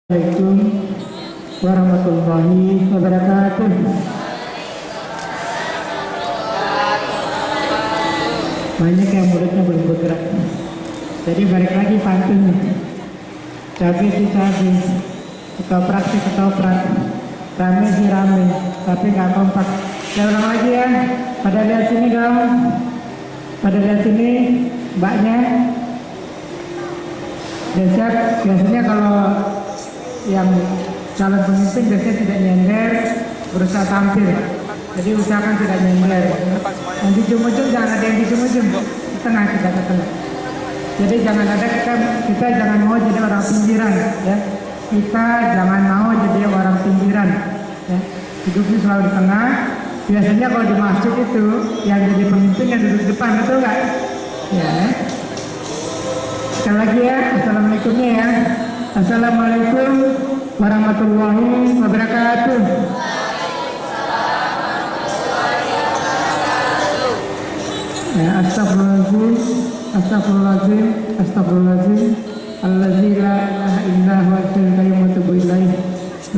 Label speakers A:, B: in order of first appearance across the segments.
A: Assalamualaikum warahmatullahi wabarakatuh. Banyak yang mulutnya belum bergerak. Jadi balik lagi pantunnya. Cabai si cabai, ketoprak si ketoprak, rame si rame, tapi nggak kompak. Saya ulang lagi ya. Pada lihat sini dong. Pada lihat sini mbaknya. Biasanya kalau yang calon pemimpin biasanya tidak nyender, berusaha tampil. Jadi usahakan tidak nyender. Yang di ujung-ujung jangan ada yang di ujung-ujung, di tengah kita ke tengah. Jadi jangan ada kita jangan mau jadi orang pinggiran, ya. Kita jangan mau jadi orang pinggiran, ya. Hidupnya selalu di tengah. Biasanya kalau di masjid itu yang jadi pemimpin yang duduk di depan, betul nggak? Ya. Sekali lagi ya, assalamualaikumnya ya. Assalamualaikum warahmatullahi wabarakatuh. Ya, astagfirullahaladzim, astagfirullahaladzim, astagfirullahaladzim. Allazi la ilaha illa huwa al-hayyul wa atubu ilaih.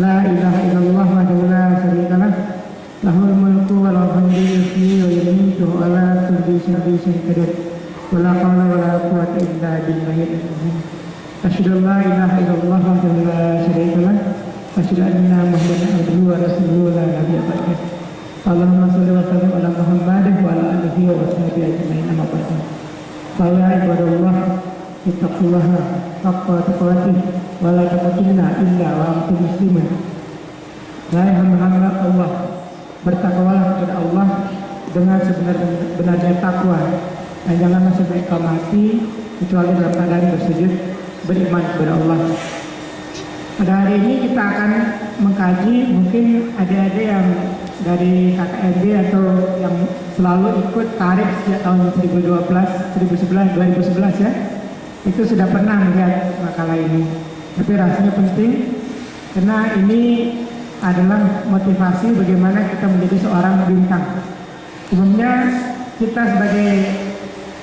A: La ilaha illallah wahdahu la syarikalah. Lahul mulku wa lahul hamdu wa yumiitu wa la kulli syai'in qadir. Wa la haula wa la quwwata illa billahil azim. Asyhadu an la ilaha illallah wahdahu la syarika lah wa asyhadu anna Muhammadan abduhu wa rasuluhu la nabiyya ba'dahu. Allahumma shalli wa sallim ala Muhammad wa ala alihi wa sahbihi ajma'in amma ba'du. Fa ya ibadallah ittaqullaha haqqa tuqatih wa la tamutunna illa wa antum muslimun. Wahai hamba-hamba Allah, bertakwalah kepada Allah dengan sebenar-benarnya takwa dan janganlah sampai kau mati kecuali dalam keadaan bersujud beriman kepada Allah. Pada hari ini kita akan mengkaji, mungkin adik-adik yang dari KKMB atau yang selalu ikut tarikh sejak tahun 2011 ya, itu sudah pernah melihat makalah ini. Tapi rasanya penting karena ini adalah motivasi bagaimana kita menjadi seorang bintang. Umumnya kita sebagai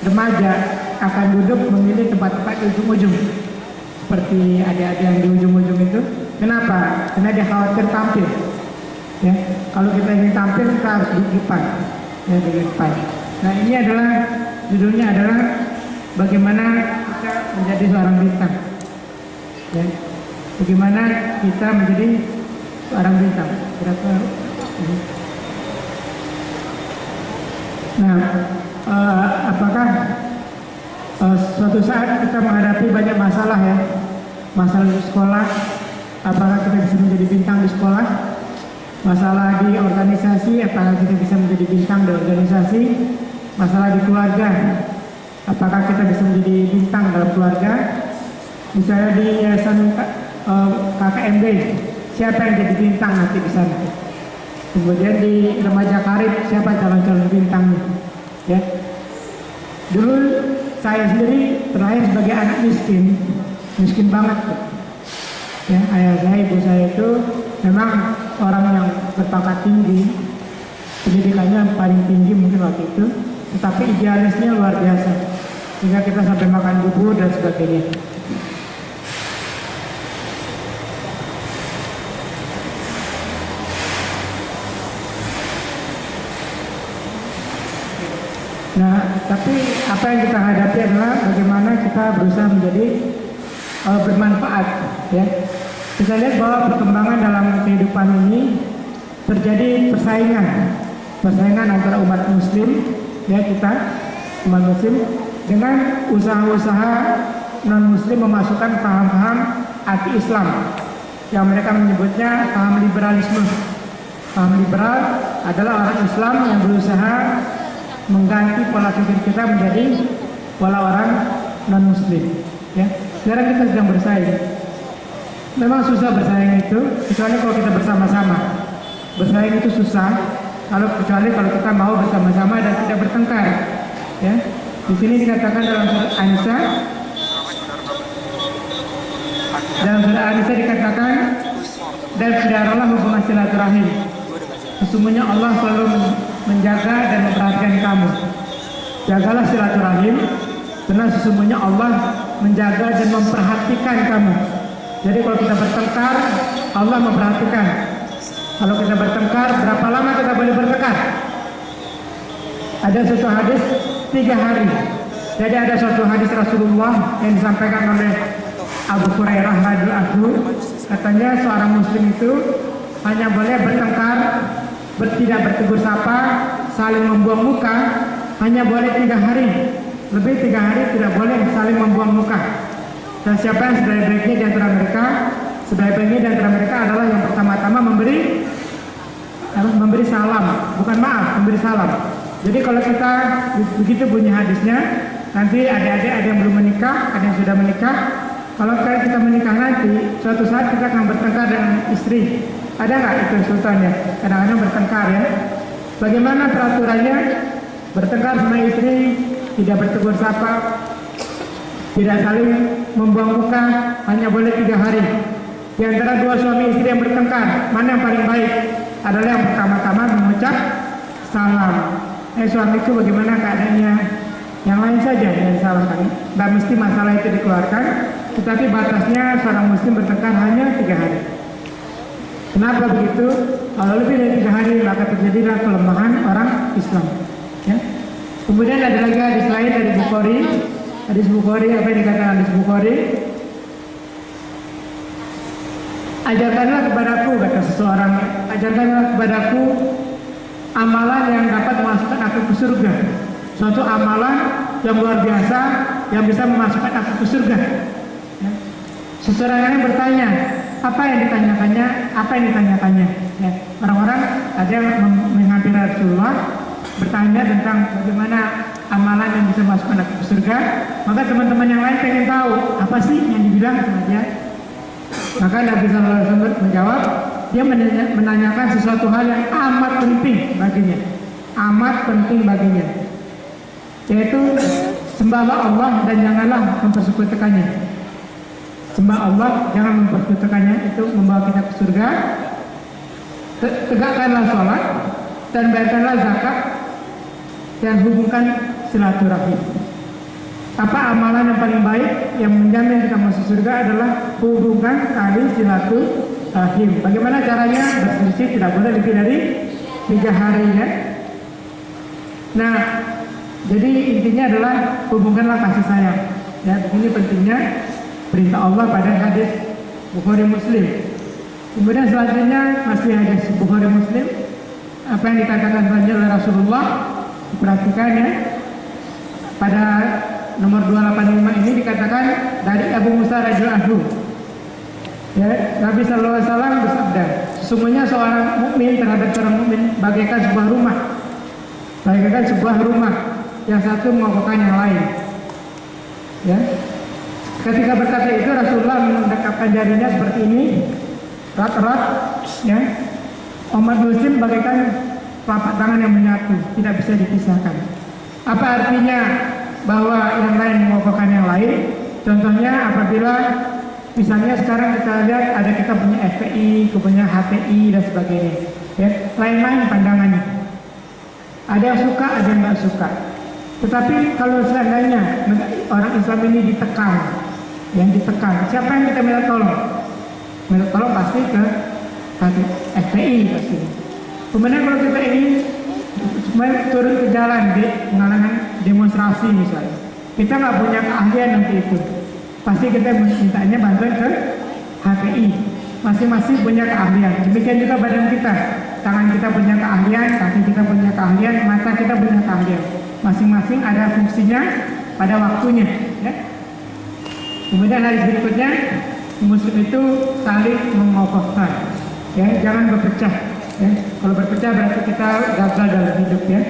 A: remaja akan duduk memilih tempat-tempat di ujung-ujung. Seperti adik-adik yang di ujung-ujung itu. Kenapa? Karena dia khawatir tampil. Ya, kalau kita ingin tampil kita harus di depan. Ya, di depan. Nah, ini adalah judulnya adalah bagaimana kita menjadi seorang bintang. Ya. Bagaimana kita menjadi seorang bintang. Berapa? Nah, apakah suatu saat kita menghadapi banyak masalah ya, masalah di sekolah, apakah kita bisa menjadi bintang di sekolah, masalah di organisasi, apakah kita bisa menjadi bintang di organisasi, masalah di keluarga, apakah kita bisa menjadi bintang dalam keluarga, misalnya di yayasan KKMB, siapa yang jadi bintang nanti di sana, kemudian di remaja karib, siapa calon-calon bintangnya, ya. Dulu saya sendiri terakhir sebagai anak miskin banget. Ya, ayah saya, ibu saya itu memang orang yang berpangkat tinggi, pendidikannya paling tinggi mungkin waktu itu, tetapi idealisnya luar biasa, sehingga kita sampai makan bubur dan sebagainya. Nah, tapi apa yang kita hadapi adalah bagaimana kita berusaha menjadi bermanfaat, ya. Kita lihat bahwa perkembangan dalam kehidupan ini terjadi persaingan antara umat muslim, ya, kita umat muslim dengan usaha-usaha non muslim memasukkan paham-paham anti Islam yang mereka menyebutnya paham liberalisme. Paham liberal adalah orang Islam yang berusaha mengganti pola pikir kita menjadi pola orang non muslim, ya. Sekarang kita sedang bersaing. Memang susah bersaing itu, kecuali kalau kita bersama-sama. Bersaing itu susah kecuali kalau kita mau bersama-sama dan tidak bertengkar, ya. Di sini dikatakan dalam surat An-Nisa, dikatakan, dan saudaralah hubungan silaturahim. Sesungguhnya Allah selalu menjaga dan memperhatikan kamu. Jagalah silaturahim, karena sesungguhnya Allah menjaga dan memperhatikan kamu. Jadi kalau kita bertengkar, Allah memperhatikan. Kalau kita bertengkar, berapa lama kita boleh bertengkar? Ada suatu hadis 3 hari. Jadi ada suatu hadis Rasulullah yang disampaikan oleh Abu Hurairah radhiyallahu anhu, katanya seorang muslim itu hanya boleh bertengkar, tidak bertegur sapa, saling membuang muka, hanya boleh 3 hari. Lebih 3 hari tidak boleh saling membuang muka. Dan siapa yang sebaik-baiknya di antara mereka? Sebaik-baiknya di antara mereka adalah yang pertama-tama memberi salam, bukan maaf, memberi salam. Jadi kalau kita begitu bunyi hadisnya, nanti adik-adik ada yang belum menikah, ada yang sudah menikah. Kalau kita menikah nanti, suatu saat kita akan bertengkar dengan istri. Ada nggak itu sultannya? Kadang-kadang bertengkar ya. Bagaimana peraturannya? Bertengkar sama istri, tidak bertegur sapa, tidak saling membuang muka, hanya boleh 3 hari. Di antara 2 suami istri yang bertengkar, mana yang paling baik? Adalah yang pertama-tama mengucap salam. Suamiku bagaimana keadaannya? Yang lain saja yang salam kali. Tidak mesti masalah itu dikeluarkan, tetapi batasnya seorang muslim bertengkar hanya 3 hari. Kenapa begitu? Kalau lebih dari 3 hari maka terjadilah kelemahan orang Islam. Ya. Kemudian ada lagi hadis lain dari Bukhari. Hadis Bukhari, apa yang dikatakan hadis Bukhari? Ajarkanlah kepadaku, kata seseorang, ajarkanlah kepadaku amalan yang dapat memasukkan aku ke surga. Suatu amalan yang luar biasa yang bisa memasukkan aku ke surga. Ya. Seseorang yang bertanya, apa yang ditanyakannya? Apa yang ditanyakannya? Ya. Orang-orang ada yang menghampiri Rasulullah bertanya tentang bagaimana amalan yang bisa masukkan aku ke surga. Maka teman-teman yang lain pengen tahu apa sih yang dibilang sama dia. Maka Nabi SAW menjawab, dia menanyakan sesuatu hal yang amat penting baginya, amat penting baginya, yaitu sembahlah Allah dan janganlah mempersekutukannya. Sembah Allah, jangan mempersekutukannya, itu membawa kita ke surga. Tegakkanlah sholat dan bayarkanlah zakat dan hubungkan silaturahim. Apa amalan yang paling baik yang menjamin kita masuk surga adalah hubungkan tali silaturahim. Bagaimana caranya? Berselisih tidak boleh lebih dari 3 hari ya. Nah, jadi intinya adalah hubungkanlah kasih sayang. Ya, begini pentingnya perintah Allah pada hadis Bukhari Muslim. Kemudian selanjutnya masih hadis Bukhari Muslim. Apa yang dikatakan oleh Rasulullah, diperhatikan ya. Pada nomor 285 ini dikatakan dari Abu Musa radhiyallahu anhu. Ya, Nabi sallallahu alaihi wasallam bersabda, sesungguhnya seorang mukmin terhadap seorang mukmin bagaikan sebuah rumah. Bagaikan sebuah rumah yang satu mengokohkan yang lain. Ya. Ketika berkata itu Rasulullah mendekapkan jarinya seperti ini, erat-erat, ya. Umat muslim bagaikan telapak tangan yang menyatu, tidak bisa dipisahkan. Apa artinya bahwa yang lain mengokohkan yang lain? Contohnya apabila misalnya sekarang kita lihat ada kita punya FPI, punya HTI dan sebagainya, ya, lain-lain pandangannya. Ada yang suka, ada yang nggak suka. Tetapi kalau seandainya orang Islam ini ditekan, yang ditekan, siapa yang kita minta tolong? Minta tolong pasti ke FPI pasti. Kemudian kalau kita ingin turun ke jalan di mengalami demonstrasi misalnya, kita nggak punya keahlian nanti itu, pasti kita mintanya bantuan ke HPI. Masing-masing punya keahlian. Demikian juga badan kita, tangan kita punya keahlian, kaki kita punya keahlian, mata kita punya keahlian. Masing-masing ada fungsinya pada waktunya. Ya. Kemudian hadis berikutnya, muslim itu saling mengokohkan. Ya, jangan berpecah. Ya. Kalau berpecah berarti kita gagal dalam hidup ya.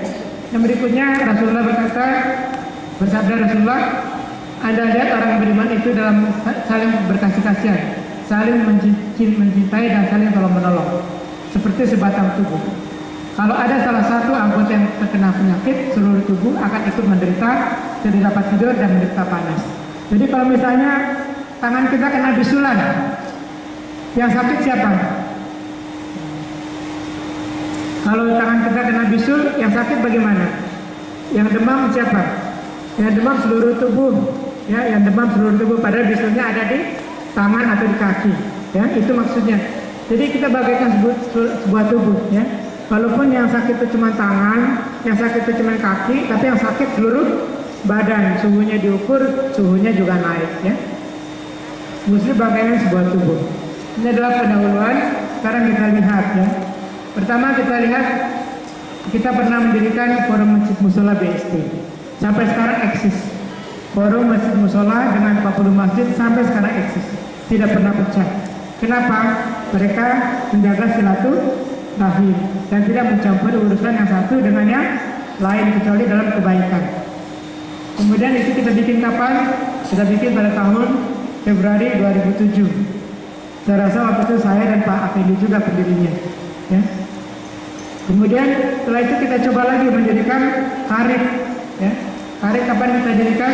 A: Yang berikutnya Rasulullah bersabda Rasulullah, Anda lihat orang beriman itu dalam saling berkasih kasihan, saling mencintai dan saling tolong menolong, seperti sebatang tubuh. Kalau ada salah satu anggota yang terkena penyakit, seluruh tubuh akan ikut menderita, tidak dapat tidur dan menderita panas. Jadi kalau misalnya tangan kita kena bisulan, yang sakit siapa? Kalau tangan kita kena bisul, yang sakit bagaimana? Yang demam siapa? Yang demam seluruh tubuh. Ya, yang demam seluruh tubuh. Padahal bisulnya ada di tangan atau di kaki, ya itu maksudnya. Jadi kita bagaikan sebuah tubuh, ya. Walaupun yang sakit itu cuma tangan, yang sakit itu cuma kaki, tapi yang sakit seluruh badan. Suhunya diukur, suhunya juga naik, ya. Muslim bagaikan sebuah tubuh. Ini adalah pendahuluan. Sekarang kita lihat, ya. Pertama kita lihat, kita pernah mendirikan forum masjid musola BST. Sampai sekarang eksis. Forum masjid musola dengan 40 masjid sampai sekarang eksis. Tidak pernah pecah. Kenapa? Mereka menjaga silaturahim dan tidak mencampur urusan yang satu dengan yang lain kecuali dalam kebaikan. Kemudian itu kita bikin kapan? Kita bikin pada tahun Februari 2007. Saya rasa waktu itu saya dan Pak Afendi juga pendirinya, ya. Kemudian setelah itu kita coba lagi menjadikan Karib, ya. Karib kapan kita jadikan?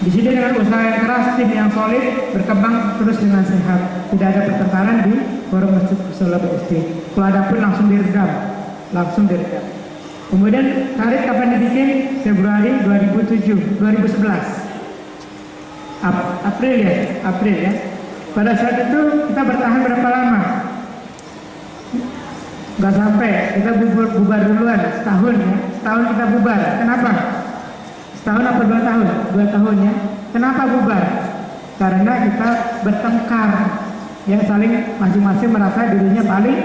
A: Di sini dengan usaha yang keras, tim yang solid, berkembang terus dengan sehat. Tidak ada pertengkaran di forum masjid musola BST. Kalau ada pun langsung diredam. Kemudian Karib kapan dibikin? Februari 2011. April ya. Pada saat itu kita bertahan berapa lama? Gak sampai, kita bubar duluan, setahun ya. Setahun kita bubar. Kenapa? Setahun apa 2 tahun? 2 tahun ya. Kenapa bubar? Karena kita bertengkar, ya, saling masing-masing merasa dirinya paling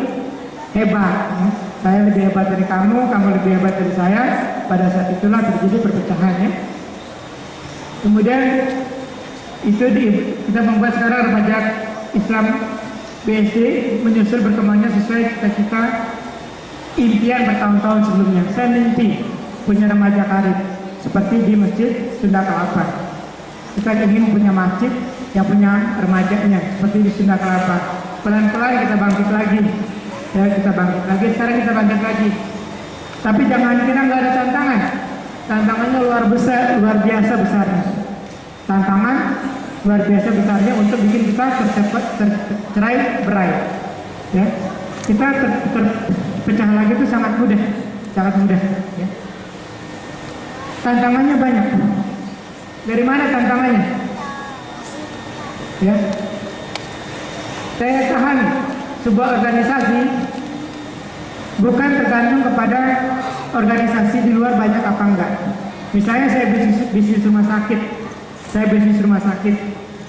A: hebat, ya. Saya lebih hebat dari kamu lebih hebat dari saya. Pada saat itulah terjadi perpecahan, ya. Kemudian kita membuat sekarang remaja Islam BSD menyusul berkembangnya sesuai cita-cita impian bertahun-tahun sebelumnya. Saya mimpi punya remaja Karib seperti di Masjid Sunda Kelapa. Kita ingin punya masjid yang punya remajanya seperti di Sunda Kelapa. Pelan-pelan kita bangkit lagi, ya, sekarang kita bangkit lagi. Tapi jangan kira nggak ada tantangan. Tantangannya luar biasa besarnya. Tantangan luar biasa besarnya untuk bikin kita tercerai berai, ya. Kita terpecah lagi itu sangat mudah, ya. Tantangannya banyak. Dari mana tantangannya? Ya, saya tahan sebuah organisasi bukan tergantung kepada organisasi di luar banyak apa enggak. Misalnya saya bisnis rumah sakit.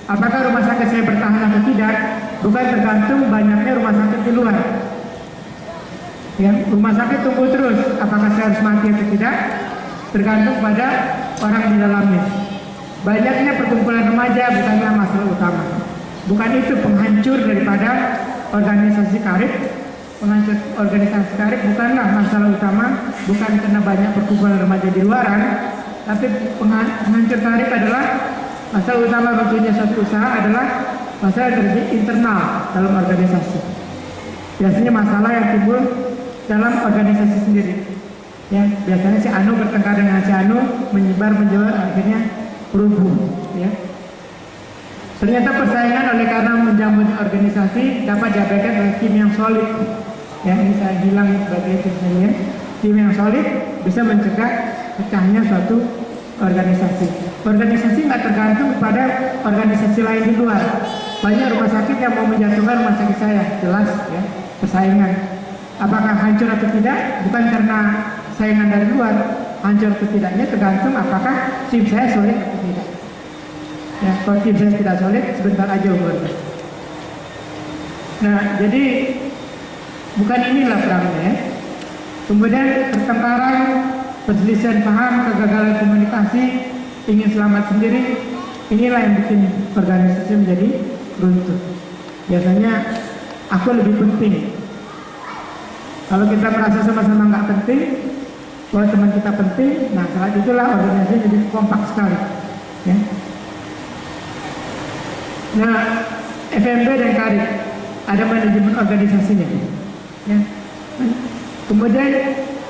A: Apakah rumah sakit saya bertahan atau tidak? Bukan tergantung banyaknya rumah sakit di luar. Ya, rumah sakit tumbuh terus. Apakah saya harus mati atau tidak? Tergantung pada orang di dalamnya. Banyaknya perkumpulan remaja bukanlah masalah utama. Bukan itu penghancur daripada organisasi Karib. Penghancur organisasi Karib bukanlah masalah utama. Bukan karena banyak perkumpulan remaja di luaran. Tapi penghancur Karib adalah masalah utama berpunya suatu usaha adalah masalah dari internal dalam organisasi. Biasanya masalah yang timbul dalam organisasi sendiri. Ya, biasanya si Anu bertengkar dengan si Anu, menyebar akhirnya rubuh. Ya. Ternyata persaingan oleh karena menjamurnya organisasi dapat diabaikan oleh tim yang solid. Ya, ini saya bilang sebagai tim saya. Tim yang solid bisa mencegah pecahnya suatu organisasi. Organisasi nggak tergantung pada organisasi lain di luar. Banyak rumah sakit yang mau menjatuhkan rumah sakit saya, jelas ya, persaingan. Apakah hancur atau tidak? Bukan karena saingan dari luar, hancur atau tidaknya tergantung apakah tim saya solid atau tidak. Ya, kalau tim saya tidak solid, sebentar aja umurnya. Nah, jadi bukan inilah perangnya. Ya. Kemudian pertengkaran, perselisihan paham, kegagalan komunikasi, ingin selamat sendiri, inilah yang bikin organisasi menjadi runtuh. Biasanya aku lebih penting. Kalau kita merasa sama-sama nggak penting, bahwa teman kita penting, nah saat itulah organisasi jadi kompak sekali. Ya. Nah, FMB dan Karib ada manajemen organisasinya. Ya. Kemudian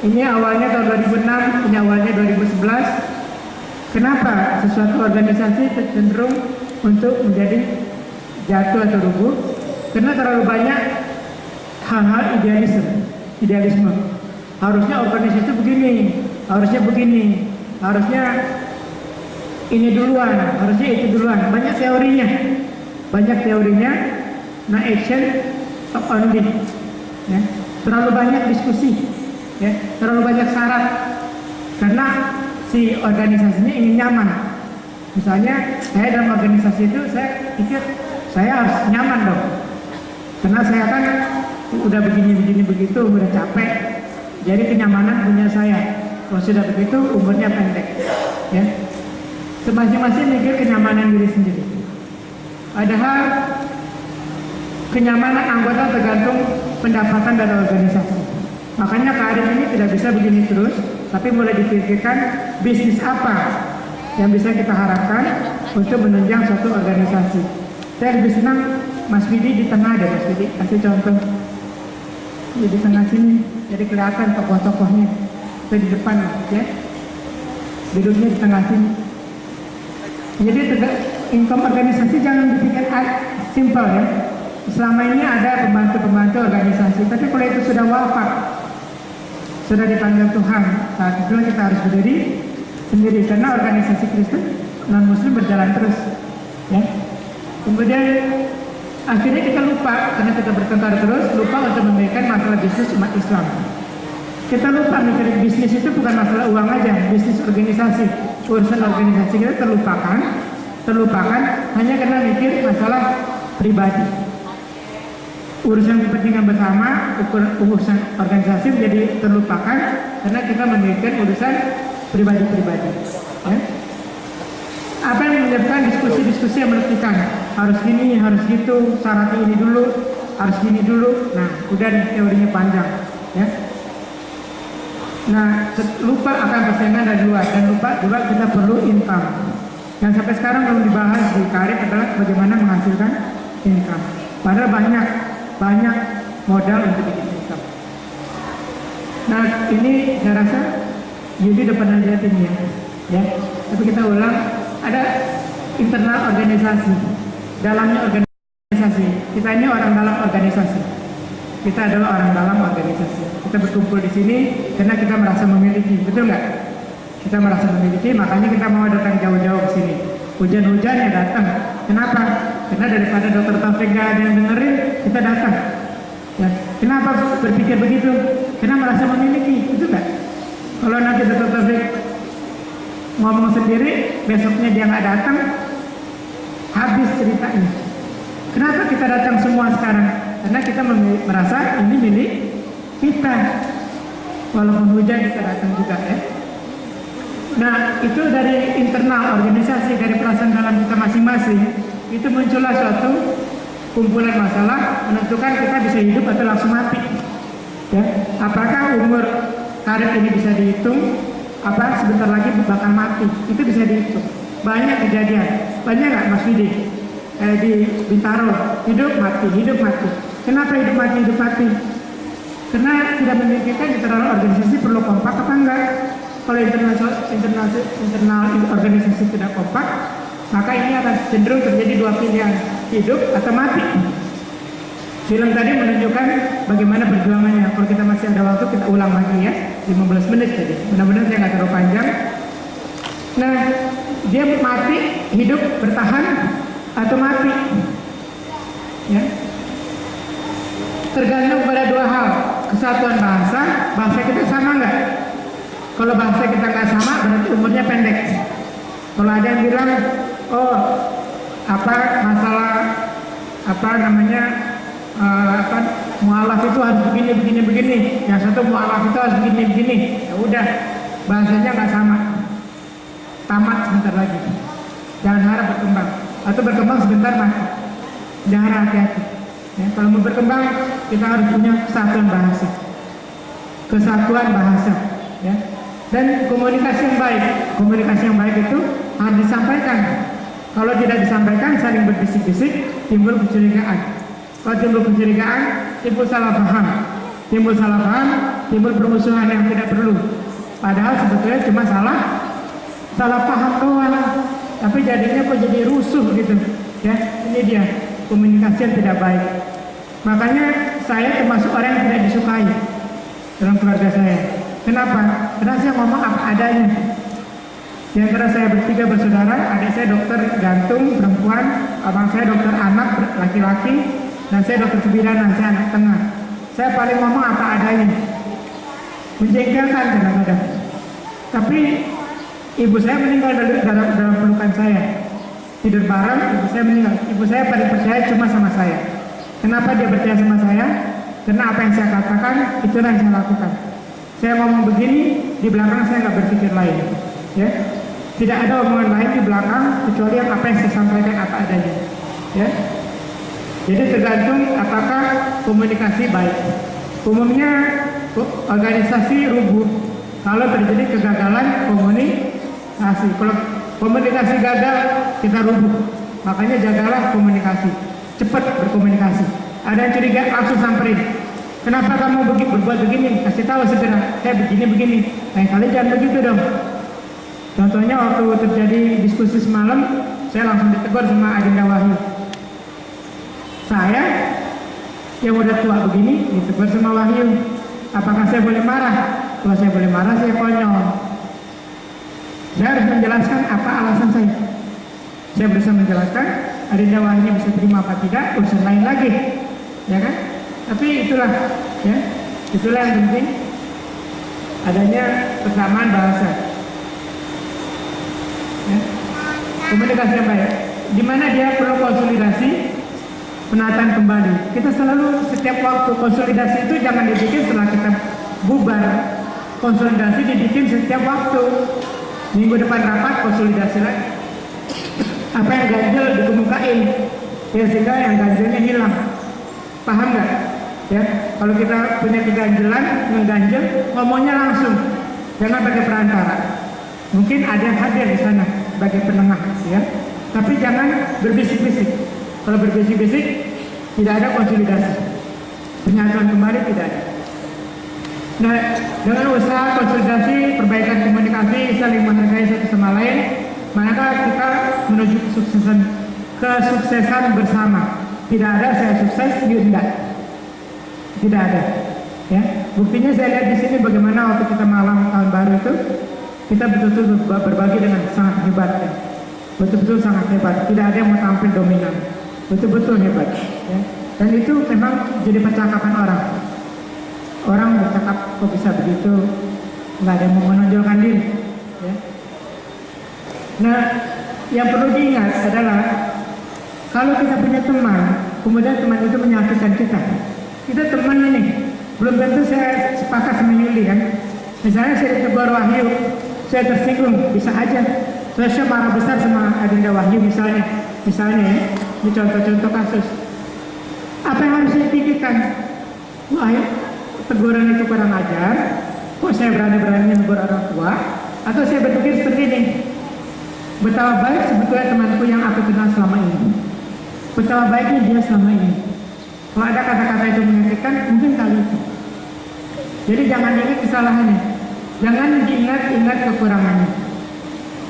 A: ini awalnya tahun 2006, ini awalnya 2011. Kenapa sesuatu organisasi cenderung untuk menjadi jatuh atau rubuh? Karena terlalu banyak hal-hal idealisme. Harusnya organisasi begini, harusnya begini, harusnya ini duluan, harusnya itu duluan. Banyak teorinya. banyak teorinya, no action, talk only. Ya. Terlalu banyak diskusi, ya, terlalu banyak syarat, karena si organisasinya ingin nyaman. Misalnya saya dalam organisasi itu saya pikir saya harus nyaman dong, karena saya kan udah begini begitu, udah capek, jadi kenyamanan punya saya. Kalau sudah begitu umurnya pendek, ya. Masing-masing mikir kenyamanan diri sendiri. Padahal kenyamanan anggota tergantung pendapatan dari organisasi. Makanya Karif ini tidak bisa begini terus, tapi mulai dipikirkan bisnis apa yang bisa kita harapkan untuk menunjang suatu organisasi. Saya lebih senang Mas Widi di tengah deh, Mas Widi kasih contoh. Di tengah sini, jadi kelihatan tokoh-tokohnya. Saya di depan, ya. Duduknya di tengah sini. Jadi income organisasi jangan dipikir simple, ya. Selama ini ada pembantu-pembantu organisasi, tapi kalau itu sudah wafat, sudah dipanggil Tuhan, saat itu kita harus berdiri sendiri, karena organisasi Kristen non-Muslim berjalan terus, ya. Kemudian akhirnya kita lupa, karena kita bertengkar terus, lupa untuk memikirkan masalah bisnis umat Islam. Kita lupa mikir bisnis itu bukan masalah uang aja, bisnis organisasi, urusan organisasi kita terlupakan hanya karena mikir masalah pribadi. Urusan kepentingan bersama, urusan organisasi menjadi terlupakan karena kita memikirkan urusan pribadi-pribadi. Ya. Apa yang menyebabkan diskusi-diskusi yang menentukan harus gini, harus gitu, syaratnya ini dulu, harus gini dulu. Nah, udah teorinya panjang, ya. Nah, lupa akan persaingan dari luar dan lupa juga kita perlu income. Yang sampai sekarang belum dibahas di Karif adalah bagaimana menghasilkan income. Padahal banyak modal untuk bikin income. Nah, ini saya rasa Yudi udah pernah lihat ini, ya. Tapi kita ulang, ada internal organisasi, dalamnya organisasi. Kita ini orang dalam organisasi. Kita adalah orang dalam organisasi. Kita berkumpul di sini karena kita merasa memiliki, betul nggak? Kita merasa memiliki, makanya kita mau datang jauh-jauh ke sini. Hujan-hujan ya datang. Kenapa? Karena daripada Dr. Taufik nggak ada yang dengerin, kita datang. Ya. Kenapa berpikir begitu? Karena merasa memiliki, betul nggak? Kalau nanti Dr. Taufik ngomong sendiri, besoknya dia nggak datang, habis ceritanya. Kenapa kita datang semua sekarang? Karena kita merasa ini milik kita. Walaupun hujan kita datang juga, ya. Nah, itu dari internal organisasi, dari perasaan dalam kita masing-masing, itu muncullah suatu kumpulan masalah menentukan kita bisa hidup atau langsung mati. Ya, apakah umur Karif ini bisa dihitung? Apa sebentar lagi bakal mati? Itu bisa dihitung. Banyak kejadian. Banyak nggak Mas Widi? Di Bintaro, hidup mati. Kenapa hidup mati? Karena tidak memikirkan internal organisasi perlu kompak apa enggak. Kalau internal organisasi tidak kompak, maka ini akan cenderung terjadi dua pilihan, hidup atau mati. Film tadi menunjukkan bagaimana perjuangannya. Kalau kita masih ada waktu, kita ulang lagi, ya, 15 menit tadi. Mudah-mudahan saya nggak terlalu panjang. Nah, dia mati, hidup, bertahan, atau mati, ya. Tergantung pada dua hal, kesatuan bahasa kita sama nggak? Kalau bahasa kita nggak sama, berarti umurnya pendek. Kalau ada yang bilang, oh, mualaf itu harus begini, yang satu mualaf itu harus begini, ya udah, bahasanya nggak sama, tamat sebentar lagi. Jangan harap berkembang, atau berkembang sebentar mati. Jangan hati-hati. Ya, kalau mau berkembang, kita harus punya kesatuan bahasa, ya. Dan komunikasi yang baik. Komunikasi yang baik itu harus disampaikan. Kalau tidak disampaikan, saling berbisik-bisik, timbul kecurigaan. Kalau timbul kecurigaan, timbul salah paham. Timbul permusuhan yang tidak perlu. Padahal sebetulnya cuma salah paham doang. Tapi jadinya kok jadi rusuh gitu. Ya, ini dia komunikasi yang tidak baik. Makanya saya termasuk orang yang tidak disukai dalam keluarga saya. Kenapa? Karena saya ngomong apa adanya. Di antara saya bertiga bersaudara, adik saya dokter jantung perempuan, abang saya dokter anak laki-laki, dan saya dokter kebidanan, saya anak tengah. Saya paling ngomong apa adanya, menjengkelkan kadang-kadang. Tapi ibu saya meninggal dalam pelukan saya. Tidur bareng, ibu saya meninggal. Ibu saya paling percaya cuma sama saya. Kenapa dia percaya sama saya? Karena apa yang saya katakan, itulah yang saya lakukan. Saya ngomong begini, di belakang saya nggak berpikir lain. Ya, tidak ada omongan lain di belakang kecuali yang apa yang saya sampaikan apa adanya. Ya, jadi tergantung apakah komunikasi baik. Umumnya organisasi rubuh kalau terjadi kegagalan komunikasi. Kalau komunikasi gagal, kita rubuh. Makanya jagalah komunikasi, cepat berkomunikasi. Ada yang curiga, langsung samperin. Kenapa kamu berbuat begini? Kasih tahu segera. Saya begini. Lain kali jangan begitu dong. Contohnya waktu terjadi diskusi semalam, saya langsung ditegur sama Adinda Wahyu. Saya yang udah tua begini ditegur sama Wahyu. Apakah saya boleh marah? Kalau saya boleh marah, saya konyol. Saya harus menjelaskan apa alasan saya. Saya berusaha menjelaskan, Adinda Wahyu bisa terima apa tidak, urusan lain lagi, ya kan? Tapi itulah, ya, itulah yang penting adanya kesamaan bahasa. Ya. Komunikasi yang baik, di mana dia perlu konsolidasi, penataan kembali. Kita selalu setiap waktu konsolidasi itu jangan dibikin setelah kita bubar. Konsolidasi dibikin setiap waktu. Minggu depan rapat konsolidasi lagi. Apa yang ganjel dikemukain, ya, sehingga yang ganjelnya hilang. Paham nggak? Ya, kalau kita punya keganjelan, mengganjel, ngomongnya langsung, jangan pakai perantara. Mungkin ada yang hadir di sana sebagai penengah, ya. Tapi jangan berbisik-bisik. Kalau berbisik-bisik, tidak ada konsolidasi. Penyatuan kembali tidak ada. Nah, dengan usaha konsolidasi, perbaikan komunikasi, saling menghargai satu sama lain, maka kita menuju kesuksesan bersama. Tidak ada saya sukses, dia tidak. Tidak ada. Ya, buktinya saya lihat di sini bagaimana waktu kita malam tahun baru itu, kita betul-betul berbagi dengan sangat hebat. Ya. Betul-betul sangat hebat. Tidak ada yang mau tampil dominan. Betul-betul hebat. Ya. Dan itu memang jadi percakapan orang. Orang bercakap kok bisa begitu, nggak ada yang mau menonjolkan diri. Ya. Nah, yang perlu diingat adalah kalau kita punya teman, kemudian teman itu menyakitkan kita. Kita teman ini, belum tentu saya sepakat sama Yuli kan. Misalnya saya ditegur Wahyu, saya tersinggung, bisa aja. Saya marah besar sama Adinda Wahyu misalnya ya, ini contoh-contoh kasus. Apa yang harus saya pikirkan? Wah, ya, teguran itu kurang ajar. Kok saya berani-berani menegur orang tua? Atau saya berpikir seperti ini, betapa baik sebetulnya temanku yang aku kenal selama ini. Betapa baiknya dia selama ini. Kalau ada kata-kata itu menyakitkan, mungkin kali itu. Jadi jangan ingat kesalahannya, jangan diingat-ingat kekurangannya.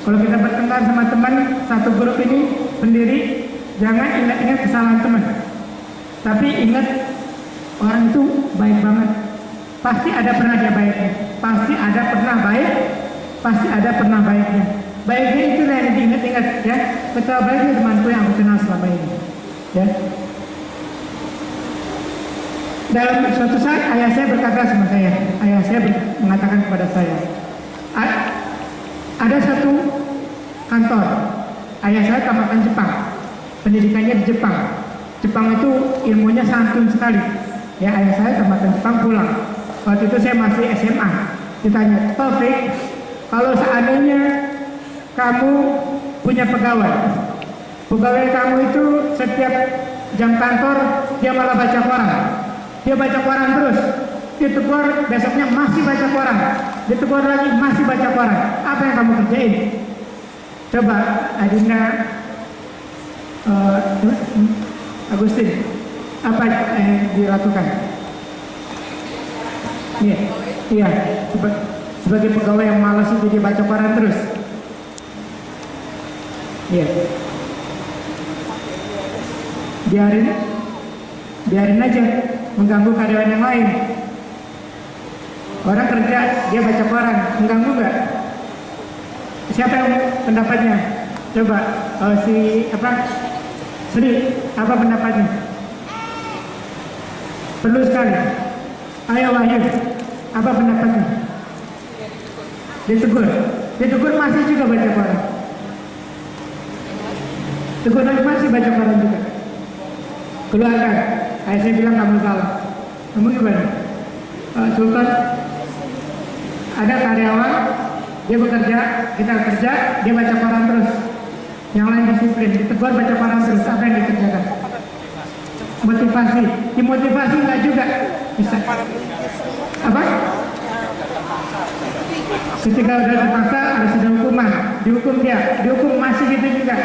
A: Kalau kita bertengkar sama teman satu grup ini pendiri, jangan ingat-ingat kesalahan teman. Tapi ingat orang itu baik banget. Pasti ada pernah dia baiknya. Pasti ada pernah baik. Pasti ada pernah baiknya. Baiknya itu yang diingat-ingat, ya. Betapa baiknya temanku yang aku kenal selama ini. Ya. Dalam suatu saat ayah saya berkata sama saya, ayah saya mengatakan kepada saya, ada satu kantor, ayah saya tamatan Jepang, pendidikannya di Jepang. Jepang itu ilmunya santun sekali. Ya, ayah saya tamatan Jepang pulang. Waktu itu saya masih SMA. Ditanya, Taufik, kalau seandainya kamu punya pegawai kamu itu setiap jam kantor dia malah baca koran. Dia baca koran terus. Ditegur besoknya masih baca koran. Ditegur lagi masih baca koran. Apa yang kamu kerjain? Coba Adinda Agustin, apa yang dilakukan? Iya. Sebagai pegawai yang malas itu dia baca koran terus. Iya. Biarin aja, mengganggu karyawan yang lain. Orang kerja, dia baca koran, mengganggu nggak? Siapa yang pendapatnya? Coba Sri, apa pendapatnya? Perlu sekali. Ayo Wahyu, apa pendapatnya? Ditegur masih juga baca Quran. Tegur lagi masih baca Quran juga. Keluarkan. Kayak saya bilang kamu salah. Kamu gimana? Sultan, ada karyawan, dia bekerja, kita kerja, dia baca Quran terus. Yang lain disiplin, ditegur baca Quran terus. Apa yang dikerjakan? Motivasi. Dimotivasi enggak juga? Bisa. Apa? Ketika udah dipaksa harus ada hukuman, dihukum masih gitu juga,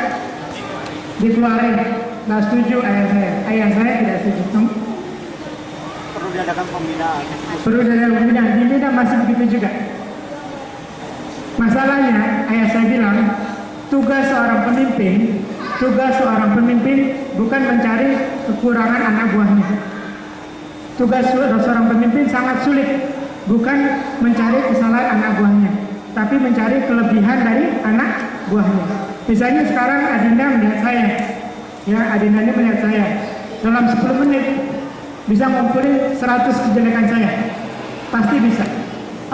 A: dikeluarin. Nggak setuju ayah saya tidak setuju.
B: Perlu diadakan pembinaan.
A: Dibina masih begitu juga. Masalahnya ayah saya bilang tugas seorang pemimpin bukan mencari kekurangan anak buahnya. Tugas seorang pemimpin sangat sulit. Bukan mencari kesalahan anak buahnya, tapi mencari kelebihan dari anak buahnya. Misalnya sekarang Adinda melihat saya, Adinda ini melihat saya, dalam 10 menit bisa ngumpulin 100 kejelekan saya, pasti bisa.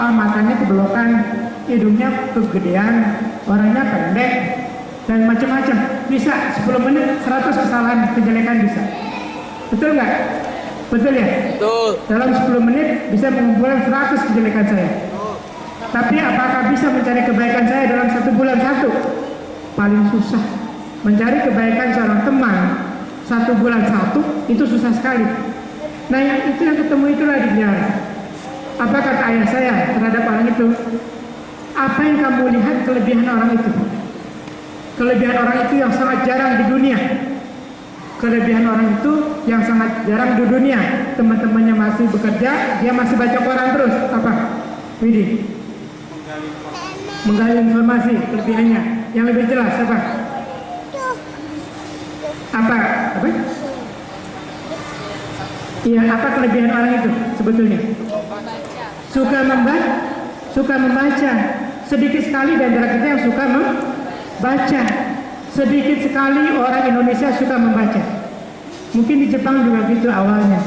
A: Matanya kebelokan, hidungnya kegedean, orangnya pendek, dan macam-macam. Bisa 10 menit 100 kesalahan kejelekan bisa. Betul nggak? Betul ya?
B: Betul.
A: Dalam 10 menit bisa mengumpulkan 100 kejelekan saya. Tapi apakah bisa mencari kebaikan saya dalam 1 bulan 1? Paling susah. Mencari kebaikan seorang teman 1 bulan 1 itu susah sekali. Nah yang ketemu itulah di penjara. Apa kata ayah saya terhadap orang itu? Apa yang kamu lihat kelebihan orang itu? Kelebihan orang itu yang sangat jarang di dunia. Kelebihan orang itu yang sangat jarang di dunia. Teman-temannya masih bekerja, dia masih baca Quran terus. Apa? Widih. Menggali informasi, kelebihannya. Yang lebih jelas apa? Apa? Iya, apa kelebihan orang itu sebetulnya? Suka membaca. Sedikit sekali di antara kita yang suka membaca. Sedikit sekali orang Indonesia suka membaca. Mungkin di Jepang juga gitu awalnya.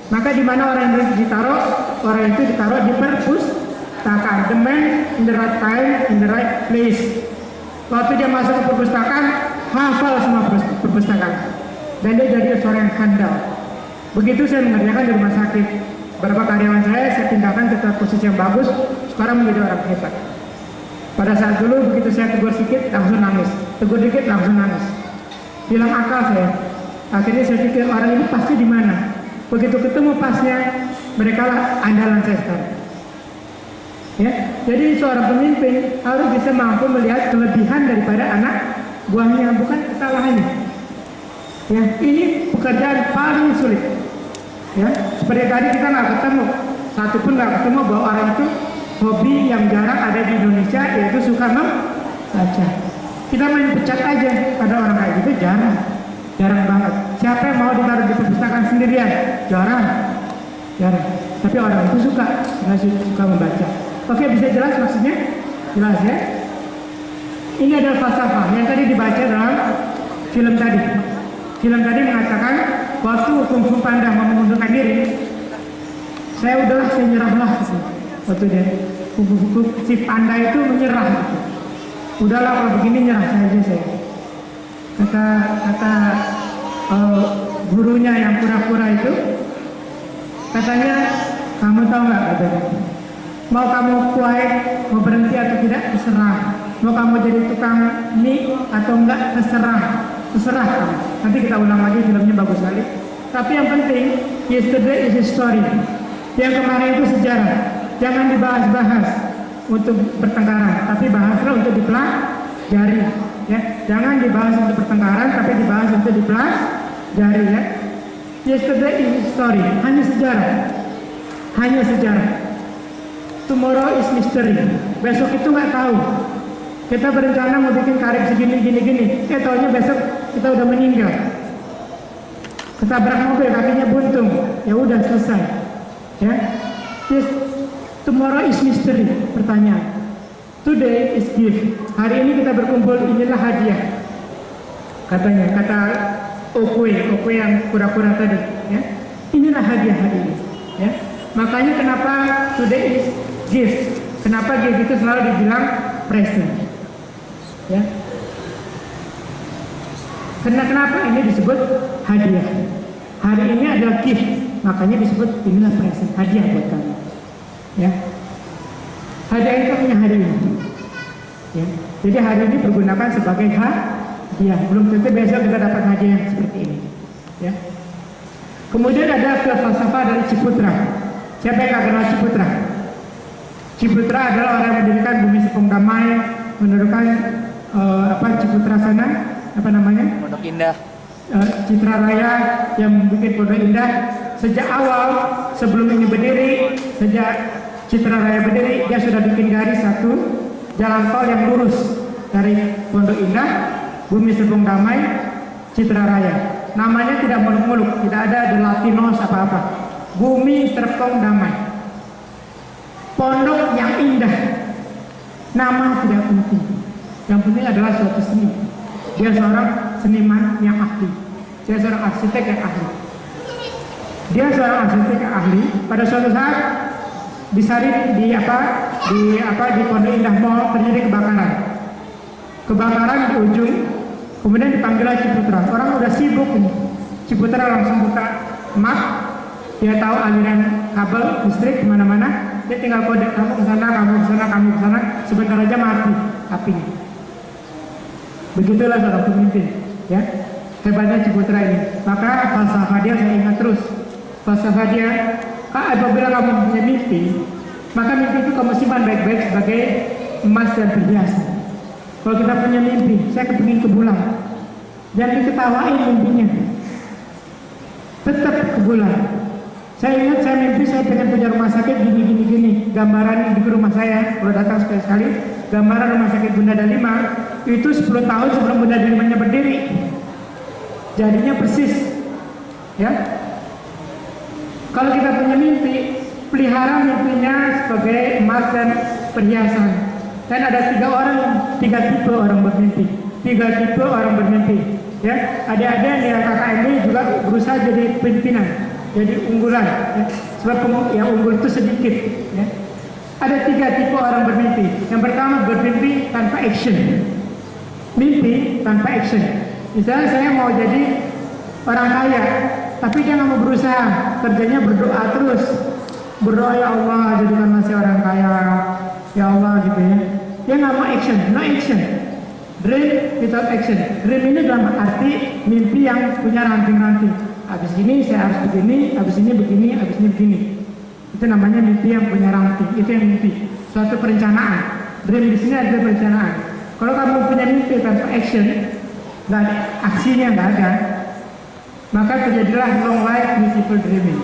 A: Maka di mana orang Indonesia ditaruh, orang itu ditaruh di perpustakaan. The man in the right time, in the right place. Waktu dia masuk ke perpustakaan, hafal semua perpustakaan. Dan dia jadi seorang yang handal. Begitu saya mengerjakan di rumah sakit. Beberapa karyawan saya pindahkan ke posisi yang bagus. Sekarang menjadi orang hebat. Pada saat dulu begitu saya tegur sedikit langsung nangis, tegur dikit langsung nangis. Hilang akal saya. Akhirnya saya pikir orang ini pasti di mana. Begitu ketemu pasnya, mereka lah andalan saya sekarang. Ya, jadi seorang pemimpin harus bisa mampu melihat kelebihan daripada anak buahnya, bukan kesalahannya. Ya, ini pekerjaan paling sulit. Ya, seperti tadi kita nggak ketemu, satu pun nggak ketemu bahwa orang itu hobi yang jarang ada di Indonesia yaitu suka membaca. Kita main pecat aja pada orang kayak gitu jarang banget. Siapa yang mau ditaruh di perpustakaan sendirian? Jarang. Tapi orang itu suka membaca. Oke, bisa jelas maksudnya? Jelas ya? Ini adalah falsafah yang tadi dibaca dalam film tadi. Film tadi mengatakan waktu Kung Fu Panda mau mengundurkan diri, saya nyerahlah gitu. Waktu dia si panda itu menyerah gitu. Udahlah kalau begini nyerah saja saya. Kata gurunya yang pura-pura itu, katanya kamu tahu nggak katanya, mau kamu kuat mau berhenti atau tidak terserah, mau kamu jadi tukang mie atau enggak terserah kamu. Nanti kita ulang lagi, filmnya bagus sekali. Tapi yang penting yesterday is history. Yang kemarin itu sejarah. Jangan dibahas-bahas untuk bertengkaran, tapi bahaslah untuk dipelajari. Ya, jangan dibahas untuk bertengkaran, tapi dibahas untuk dipelajari. Ya, yesterday is history, hanya sejarah. Tomorrow is mystery. Besok itu nggak tahu. Kita berencana mau bikin karir segini, gini. Taunya besok kita udah meninggal. Ketabrak mobil, kakinya buntung. Ya udah selesai. Ya, tomorrow is mystery. Pertanyaan. Today is gift. hari ini kita berkumpul, inilah hadiah. Katanya, kata Okwe yang kura-kura tadi, ya. Inilah hadiah hari ini, ya. Makanya kenapa today is gift. Kenapa gift itu selalu dibilang present, ya. Karena kenapa ini disebut hadiah? Hari ini adalah gift, makanya disebut inilah present, hadiah buat kamu, ya. Hadiah itu punya hari ini, ya. Jadi hari ini pergunakan sebagai hadiah. Belum tentu besok kita dapat hadiah yang seperti ini, ya. Kemudian ada filsafat dari Ciputra. Siapa yang gak kenal Ciputra? Ciputra adalah orang yang mendirikan Bumi Sepung Damai, mendirikan Ciputra sana, apa namanya?
B: Pondok Indah.
A: Citra Raya yang bikin Pondok Indah. Sejak awal sebelum ini berdiri, sejak Citra Raya berdiri, dia sudah bikin garis satu jalan tol yang lurus dari Pondok Indah, Bumi Sepung Damai, Citra Raya. Namanya tidak muluk-muluk, tidak ada The Latinos apa-apa. Bumi Serpong Damai, pondok yang indah. Nama tidak penting, yang penting adalah suatu seni. Dia seorang seniman yang ahli, dia seorang arsitek yang ahli. Dia seorang arsitek yang ahli. Pada suatu saat di Pondok Indah Mall terjadi kebakaran di ujung. Kemudian dipanggillah Ciputra. Orang udah sibuk nih. Ciputra langsung buka map. Dia tahu aliran kabel listrik kemana-mana. Dia tinggal kode, kamu ke sana, kamu ke sana, kamu ke sana. Sebentar aja mati apinya. Begitulah seorang pemimpin, ya. Hebatnya Ciputra ini. Maka falsafah dia saya ingat terus. Falsafah dia, apabila kamu punya mimpi, maka mimpi itu kamu simpan baik-baik sebagai emas dan perhiasan. Kalau kita punya mimpi, saya kepingin ke bulan, jangan diketawain mimpinya, tetap ke bulan. Saya ingat saya mimpi saya pengen punya rumah sakit gini. Gambaran di rumah saya, kalau datang sekali-sekali, gambaran rumah sakit Bunda Dalima itu 10 tahun sebelum Bunda Dalimanya berdiri. Jadinya persis, ya. Kalau kita punya mimpi, pelihara mimpinya sebagai emas dan perhiasan. Dan ada tiga tipe orang bermimpi. Ya, adik-adik yang kakak ini juga berusaha jadi pimpinan, jadi unggulan, ya. Sebab yang unggul itu sedikit, ya. Ada 3 tipe orang bermimpi. Yang pertama bermimpi tanpa action, mimpi tanpa action. Misalnya saya mau jadi orang kaya, tapi dia nggak mau berusaha, kerjanya berdoa terus, berdoa ya Allah jadikan saya orang kaya, ya Allah gitu ya. Dia nggak mau action, no action. Dream without action. Dream ini dalam arti mimpi yang punya ranting-ranting. Habis ini saya harus begini, habis ini begini, habis ini begini. Itu namanya mimpi yang punya ranting. Itu yang mimpi. Suatu perencanaan. Dream di sini ada perencanaan. Kalau kamu punya mimpi tanpa action, dan aksinya nggak ada, maka terjadilah long life beautiful dreaming.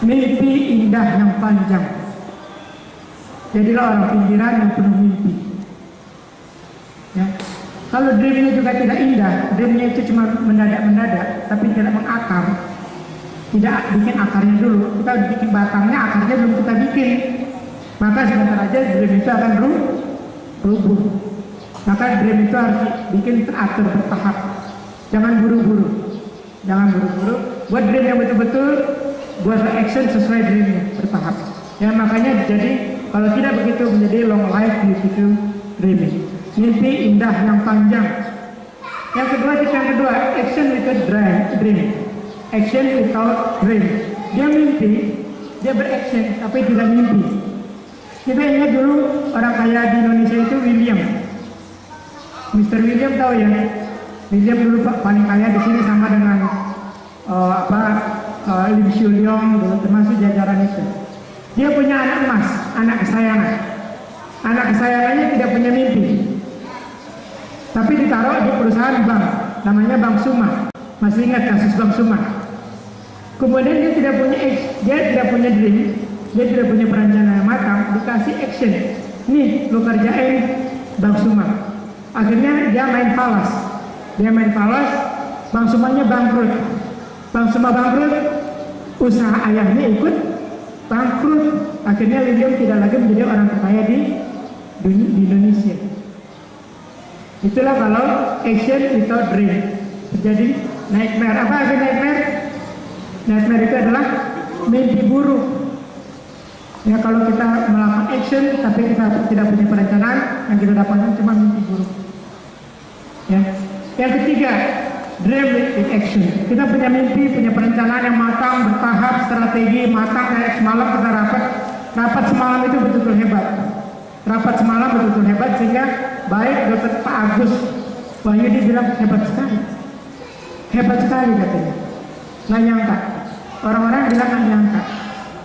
A: Mimpi indah yang panjang. Jadilah orang pinggiran yang penuh mimpi. Ya. Kalau dreamnya juga tidak indah, dreamnya itu cuma mendadak, tapi tidak mengakar, tidak bikin akarnya dulu. Kita bikin batangnya, akarnya belum kita bikin. Maka sebentar aja dream itu akan rubuh. Maka dream itu harus bikin teratur, bertahap. Jangan buru-buru. Buat dream yang betul-betul, buat action sesuai dreamnya, bertahap. Ya makanya jadi kalau tidak begitu menjadi long life beautiful dreaming. Mimpi indah yang panjang. Yang kedua, action without dream. Action without dream. Dia mimpi, dia beraction, tapi tidak mimpi. Kita ingat dulu orang kaya di Indonesia itu William. Mr. William tahu ya? William dulu paling kaya di sini sama dengan Lim Siu Leong, termasuk jajaran itu. Dia punya anak emas, anak kesayangan. Anak kesayangannya tidak punya mimpi, tapi ditaruh di perusahaan bank, namanya Bank Suma. Masih ingat kasus Bank Suma? Kemudian dia tidak punya dream, dia tidak punya perencanaan yang matang, dikasih action. Nih, lu kerjain Bank Suma. Akhirnya dia main falas, Bank Sumanya bangkrut. Bank Suma bangkrut, usaha ayahnya ikut bangkrut. Akhirnya William tidak lagi menjadi orang terkaya di Indonesia. Itulah kalau action without dream. Jadi nightmare. Apa arti nightmare? Nightmare itu adalah mimpi buruk. Ya, kalau kita melakukan action tapi kita tidak punya perencanaan, yang kita dapatkan cuma mimpi buruk. Ya. Yang ketiga, dream with action. Kita punya mimpi, punya perencanaan yang matang, bertahap, strategi matang. Kayak semalam kita rapat semalam itu betul-betul hebat. Rapat semalam betul-betul hebat sehingga baik Dr. Pak Agus Wahyudi bilang hebat sekali katanya. Nggak nyangka. Orang-orang bilang nggak nyangka.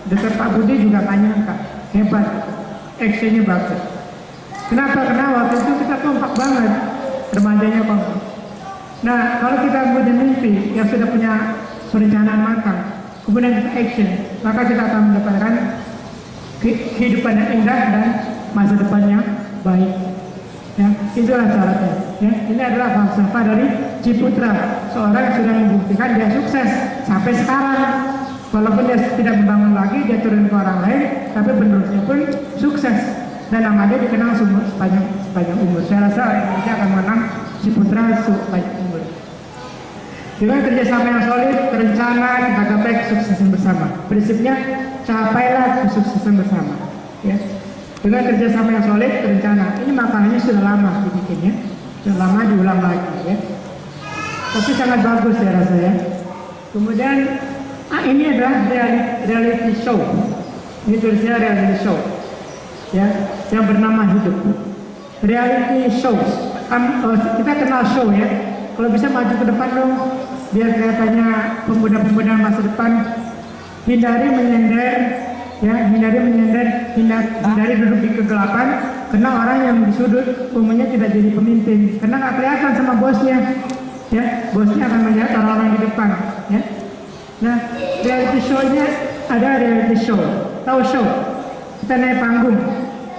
A: Dr. Pak Budi juga nggak nyangka. Hebat. Actionnya bagus. Kenapa? Karena waktu itu kita kompak banget. Remajanya kompak. Nah, kalau kita punya mimpi yang sudah punya perencanaan matang, kemudian kita action, maka kita akan mendapatkan kehidupan yang indah dan masa depannya baik. Ya, itulah syaratnya. Ya, ini adalah falsafah dari Ciputra, seorang yang sudah membuktikan dia sukses sampai sekarang. Walaupun dia tidak membangun lagi, dia turun ke orang lain, tapi penerusnya pun sukses dan nama dia dikenal sepanjang umur. Saya rasa Indonesia akan menang Ciputra sepanjang umur. Dengan kerjasama yang solid, terencana, kita gapai kesuksesan bersama. Prinsipnya, capailah kesuksesan bersama. Ya. Dengan kerjasama yang solid, terencana. Ini makalahnya sudah lama dibikinnya, sudah lama diulang lagi. Ya. Tapi sangat bagus saya rasa ya. Kemudian, ini adalah reality show. Ini tulisnya reality show. Ya, yang bernama hidup. Reality show. Kita kenal show ya. Kalau bisa maju ke depan dong, biar kelihatannya pemuda-pemuda masa depan. Hindari menyender, ya, hindari duduk di kegelapan. Karena orang yang di sudut umumnya tidak jadi pemimpin, karena nggak kelihatan sama bosnya. Ya, bosnya akan melihat orang-orang di depan. Ya. Nah, reality show-nya ada reality show. Tahu show? Kita naik panggung.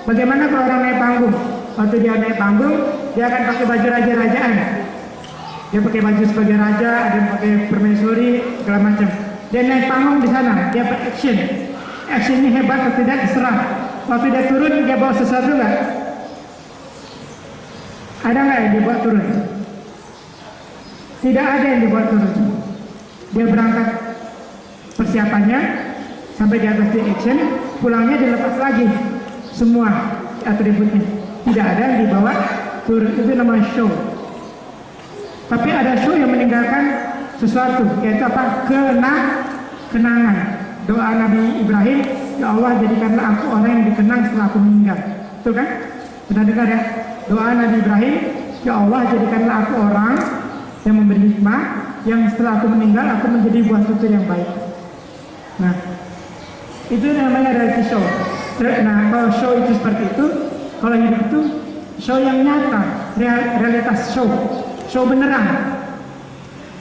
A: Bagaimana kalau orang naik panggung? Waktu dia naik panggung, dia akan pakai baju raja-rajaan. Dia pakai baju sebagai raja, ada yang pakai permaisuri, segala macam. Dia naik panggung di sana, dia beraction. Actionnya hebat atau tidak terserah. Waktu dia turun, dia bawa sesuatu nggak? Ada nggak yang dibawa turun? Tidak ada yang dibawa turun. Dia berangkat persiapannya sampai di atas di action, pulangnya dilepas lagi semua atributnya. Tidak ada yang dibawa turun. Itu namanya show. Tapi ada show yang meninggalkan sesuatu, yaitu apa? Kenangan. Doa Nabi Ibrahim, ya Allah jadikanlah aku orang yang dikenang setelah aku meninggal. Betul kan? Pernah dengar ya? Doa Nabi Ibrahim, ya Allah jadikanlah aku orang yang memberi hikmah, yang setelah aku meninggal aku menjadi buah tutur yang baik. Nah, itu namanya reality show. Nah, kalau show itu seperti itu, kalau hidup itu show yang nyata, realitas show. Show beneran.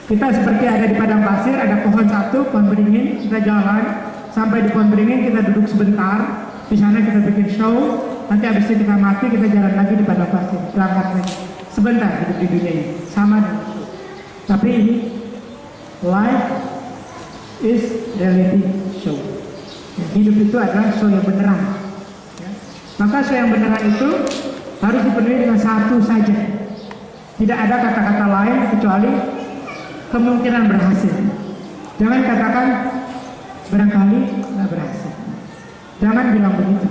A: Kita seperti ada di padang pasir, ada pohon satu, pohon beringin, kita jalan sampai di pohon beringin, kita duduk sebentar, di sana kita bikin show, nanti habis itu kita mati, kita jalan lagi di padang pasir, berangkat lagi. Sebentar hidup di dunia ini, sama dengan show. Tapi ini life is reality show. Ya, hidup itu adalah show yang beneran. Ya. Maka show yang beneran itu harus dipenuhi dengan satu saja. Tidak ada kata-kata lain kecuali kemungkinan berhasil. Jangan katakan barangkali nggak berhasil. Jangan bilang begitu.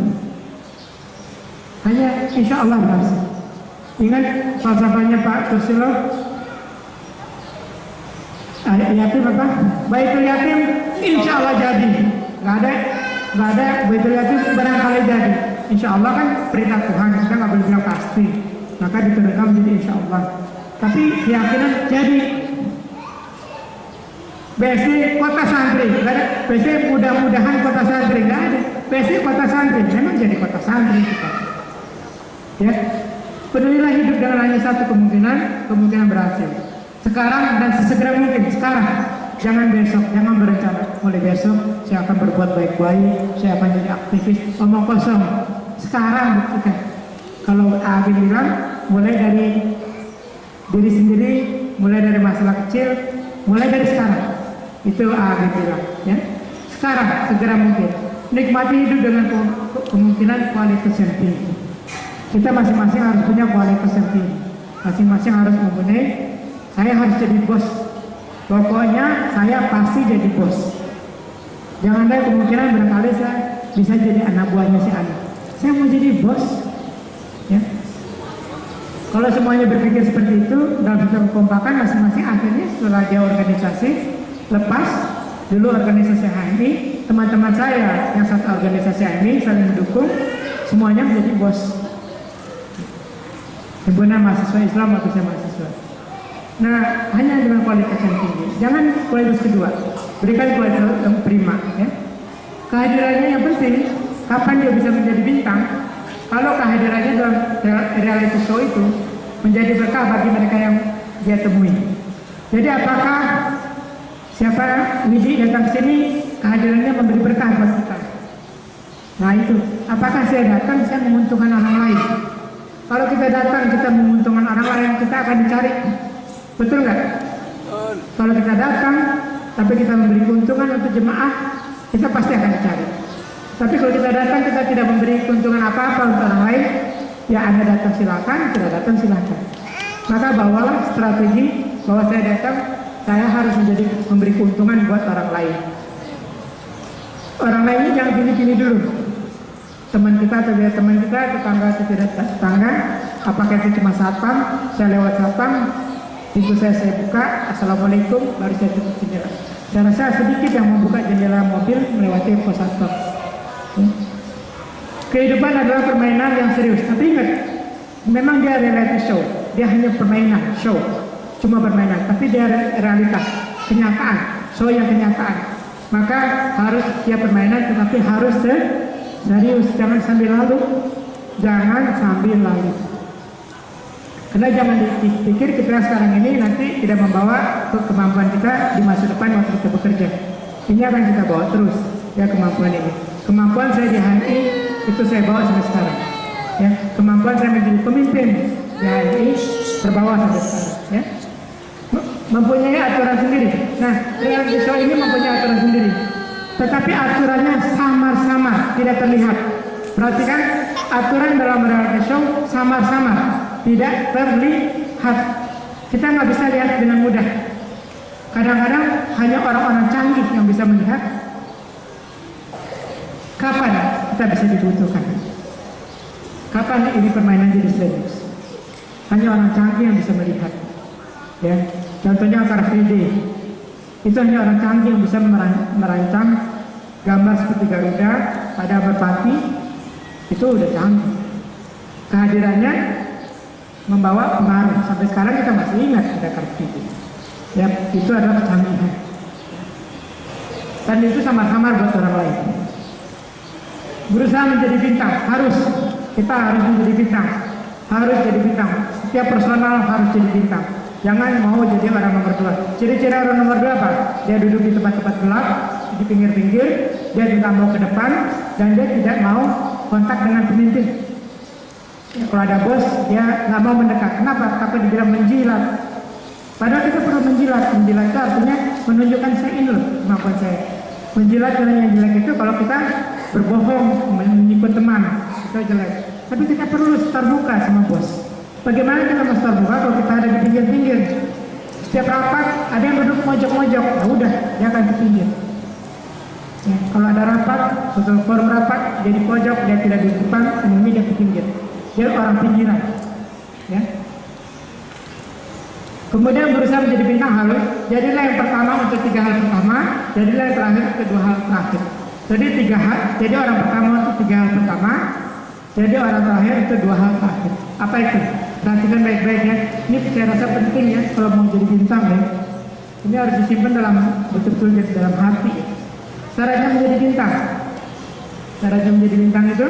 A: Hanya insya Allah berhasil. Ingat falsafahnya Pak Tusilo, yatim apa? Baitul yatim insya Allah jadi. Nggak ada baitul yatim barangkali jadi. Insya Allah kan perintah Tuhan, kita nggak boleh bilang pasti. Maka diturunkan menjadi insya Allah. Tapi keyakinan jadi. BSD kota santri, nggak ada. BSD mudah-mudahan kota santri, nggak ada. BSD kota santri, memang jadi kota santri kita. Ya, penuhilah hidup dengan hanya satu kemungkinan berhasil. Sekarang dan sesegera mungkin. Sekarang, jangan besok, jangan berencana. Mulai besok, saya akan berbuat baik-baik, saya akan jadi aktivis. Omong kosong. Sekarang buktikan. Kalau Agil bilang, mulai dari diri sendiri, mulai dari masalah kecil, mulai dari sekarang. Itu Agil bilang, ya. Sekarang, segera mungkin. Nikmati hidup dengan kemungkinan kualitas yang tinggi. Kita masing-masing harus punya kualitas yang tinggi. Masing-masing harus mempunyai, saya harus jadi bos. Pokoknya saya pasti jadi bos. Jangan ada kemungkinan barangkali saya bisa jadi anak buahnya si Ani. Saya mau jadi bos. Ya. Kalau semuanya berpikir seperti itu, dalam satu kekompakan masing-masing, akhirnya setelah dia organisasi, lepas dulu organisasi HMI, teman-teman saya yang satu organisasi HMI saling mendukung, semuanya menjadi bos. Himpunan mahasiswa Islam atau mahasiswa. Nah, hanya dengan kualitas yang tinggi. Jangan kualitas kedua, berikan kualitas yang prima. Ya. Kehadirannya yang penting. Kapan dia bisa menjadi bintang? Kalau kehadirannya dalam reality show itu menjadi berkah bagi mereka yang dia temui. Jadi apakah siapa Widi datang sini kehadirannya memberi berkah buat kita? Nah itu, apakah saya datang saya menguntungkan orang lain? Kalau kita datang kita menguntungkan orang lain, kita akan dicari. Betul nggak? Kalau kita datang tapi kita memberi keuntungan untuk jemaah, kita pasti akan dicari. Tapi kalau kita datang kita tidak memberi keuntungan apa-apa untuk orang lain, ya Anda datang silakan, tidak datang silakan. Maka bawalah strategi bahwa saya datang, saya harus menjadi memberi keuntungan buat orang lain. Orang lainnya jangan pilih-pilih dulu. Teman kita atau dia teman kita, tetangga atau tidak tetangga, apakah itu cuma satpam, saya lewat satpam, pintu saya buka, assalamualaikum, baru saya tutup jendela. Saya rasa sedikit yang membuka jendela mobil melewati pos satpam. Kehidupan adalah permainan yang serius. Tapi ingat, memang dia reality show, dia hanya permainan show, cuma permainan. Tapi dia realitas, kenyataan, show yang kenyataan. Maka harus dia permainan, tetapi harus serius. Jangan sambil lalu, jangan sambil lalu. Karena jangan dipikir kita sekarang ini nanti tidak membawa kemampuan kita di masa depan waktu kita bekerja. Ini akan kita bawa terus, ya kemampuan ini. Kemampuan saya di HMI itu saya bawa sampai sekarang. Ya, kemampuan saya menjadi pemimpin di HMI terbawa sampai sekarang. Ya, mempunyai aturan sendiri. Nah, reality show ini mempunyai aturan sendiri. Tetapi aturannya samar-samar, tidak terlihat. Perhatikan, aturan dalam reality show samar-samar, tidak terlihat. Kita nggak bisa lihat dengan mudah. Kadang-kadang hanya orang-orang canggih yang bisa melihat. Kapan kita bisa dibutuhkan? Kapan ini permainan jadi serius? Hanya orang canggih yang bisa melihat. Ya, contohnya Car Free Day. Itu hanya orang canggih yang bisa merancang gambar seperti Garuda pada merpati. Itu udah canggih. Kehadirannya membawa pengaruh. Sampai sekarang kita masih ingat ada Car Free Day. Ya, itu adalah kecanggihan. Dan itu samar-samar buat orang lain. Berusaha menjadi bintang, kita harus menjadi bintang, harus jadi bintang. Setiap personal harus jadi bintang. Jangan mau jadi orang nomor 2. Ciri-ciri orang nomor 2 apa? Dia duduk di tempat-tempat gelap, di pinggir-pinggir, dia tidak mau ke depan, dan dia tidak mau kontak dengan pemimpin. Ya, kalau ada bos, dia nggak mau mendekat. Kenapa? Takut dibilang menjilat. Padahal kita perlu menjilat. Menjilat itu artinya menunjukkan saya ini loh kemampuan saya. Menjilat yang jelek itu kalau kita berbohong, menipu teman, itu jelek. Tapi kita perlu terbuka sama bos. Bagaimana kita harus terbuka kalau kita ada di pinggir-pinggir? Setiap rapat ada yang duduk mojok-mojok, ya udah dia akan ke pinggir. Ya, kalau ada rapat, setelah forum rapat dia di pojok, dia tidak di depan, umumnya dia ke pinggir. Dia orang pinggiran. Ya. Kemudian berusaha menjadi bintang halus. Jadilah yang pertama untuk 3 hal pertama, jadilah yang terakhir untuk 2 hal terakhir. Jadi 3 hal, jadi orang pertama untuk 3 hal pertama, jadi orang terakhir untuk 2 hal terakhir. Apa itu? Perhatikan baik-baik ya. Ini saya rasa penting ya kalau mau jadi bintang ya. Ini harus disimpan dalam betul-betul dalam hati. Ya. Caranya menjadi bintang. Caranya menjadi bintang itu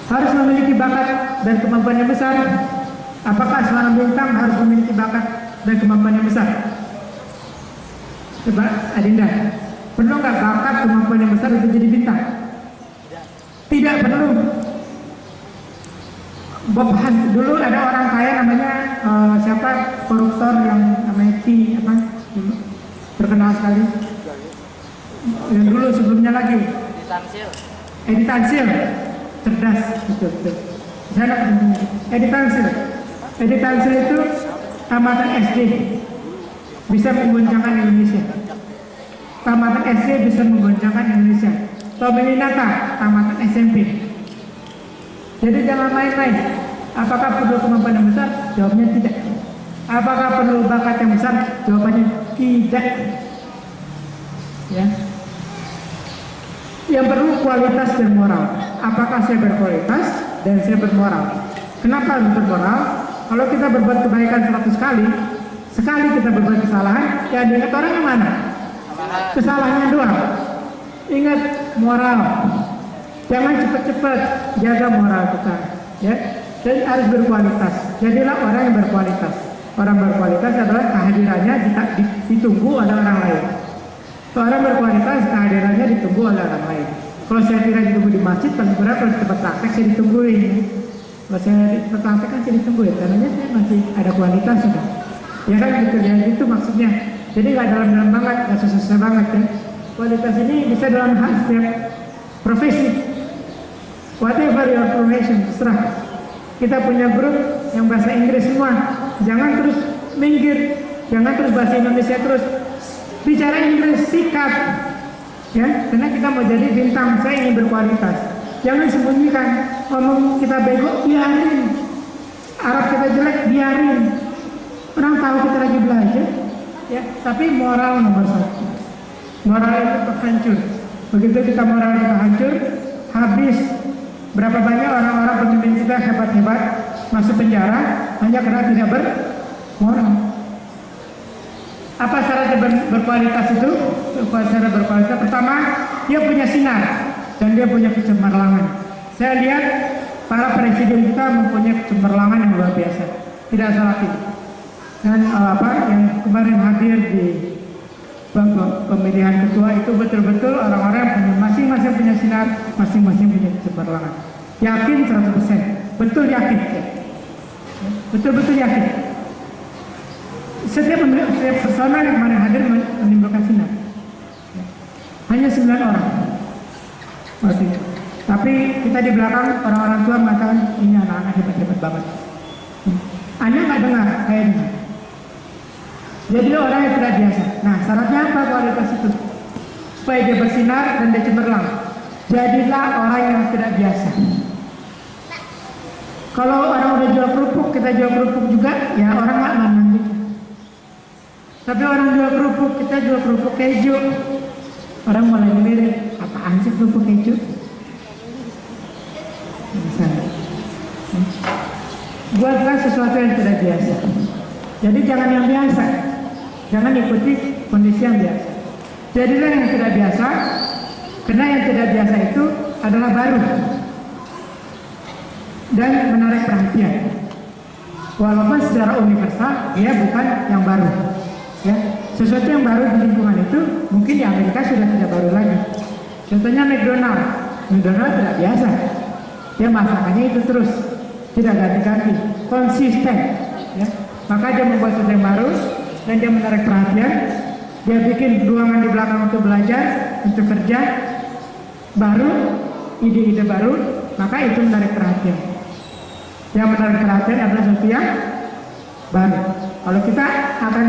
A: harus memiliki bakat dan kemampuan yang besar. Apakah seorang bintang harus memiliki bakat dan kemampuan yang besar? Coba Adinda, perlu nggak bakat kemampuan yang besar untuk jadi bintang? Tidak perlu. Bob Hunt, dulu ada orang kaya namanya siapa, koruptor yang namanya T apa, terkenal sekali. Yang dulu sebelumnya lagi. Edi Tansil, cerdas, betul. Saya Edi Tansil. Edi Tansil itu tamatan SD bisa menggoncangkan Indonesia. Tamatan SD bisa menggoncangkan Indonesia. Tommy Winata tamatan SMP. Jadi jangan main-main. Apakah perlu kemampuan yang besar? Jawabnya tidak. Apakah perlu bakat yang besar? Jawabannya tidak. Ya. Yang perlu kualitas dan moral. Apakah saya berkualitas dan saya bermoral? Kenapa harus bermoral? Kalau kita berbuat kebaikan 100 kali, sekali kita berbuat kesalahan, yang diingat orang yang mana? Kesalahannya doang. Ingat moral. Jangan cepat-cepat, jaga moral kita. Ya. Dan harus berkualitas. Jadilah orang yang berkualitas. Orang berkualitas adalah kehadirannya ditunggu oleh orang lain. Seorang berkualitas kehadirannya ditunggu oleh orang lain. Kalau saya tidak ditunggu di masjid, paling berat kalau tempat praktek saya ditungguin. Kalau saya di tempat praktek kan saya ditungguin, karena saya masih ada kualitas sudah. Ya kan kerjaan itu maksudnya. Jadi nggak dalam-dalam banget, nggak susah-susah banget ya. Kualitas ini bisa dalam hal setiap profesi. Whatever your profession, terserah. Kita punya grup yang bahasa Inggris semua. Jangan terus minggir, jangan terus bahasa Indonesia terus. Bicara Inggris, sikap. Ya, karena kita mau jadi bintang, saya ingin berkualitas. Jangan sembunyikan, ngomong kita bego, biarin. Arab kita jelek, biarin. Orang tahu kita lagi belajar. Ya, tapi moral nomor 1. Moral itu terhancur. Begitu kita moral kita hancur, habis. Berapa banyak orang-orang pemimpin kita hebat-hebat masuk penjara hanya karena tidak bermoral. Apa syarat berkualitas itu? Syarat berkualitas pertama, dia punya sinar dan dia punya kecemerlangan. Saya lihat para presiden kita mempunyai kecemerlangan yang luar biasa. Tidak salah itu. Dan yang kemarin hadir di pemilihan ketua itu betul-betul orang-orang punya masing-masing punya sinar, masing-masing punya kecemerlangan. Yakin 100%, betul yakin, betul-betul yakin. Setiap persona yang kemarin hadir menimbulkan sinar. Hanya 9 orang. Masih. Tapi kita di belakang orang-orang tua mengatakan ini anak-anak hebat-hebat banget. Anda nggak dengar, saya dengar. Jadi orang yang tidak biasa. Nah, syaratnya apa kualitas itu? Supaya dia bersinar dan dia cemerlang. Jadilah orang yang tidak biasa. Kalau orang udah jual kerupuk, kita jual kerupuk juga, ya orang nggak mandang gitu. Tapi orang jual kerupuk, kita jual kerupuk keju. Orang mulai ngelirik, apaan sih kerupuk keju? Misalnya. Buatlah sesuatu yang tidak biasa. Jadi jangan yang biasa. Jangan ikuti kondisi yang biasa. Jadilah yang tidak biasa, karena yang tidak biasa itu adalah baru dan menarik perhatian. Walaupun secara universal dia bukan yang baru. Ya, sesuatu yang baru di lingkungan itu mungkin di Amerika sudah tidak baru lagi. Contohnya McDonald tidak biasa. Dia masakannya itu terus, tidak ganti-ganti, konsisten. Ya. Maka dia membuat sesuatu yang baru dan dia menarik perhatian. Dia bikin ruangan di belakang untuk belajar, untuk kerja baru, ide-ide baru, maka itu menarik perhatian. Yang menarik perhatian adalah sesuatu yang baru. Kalau kita akan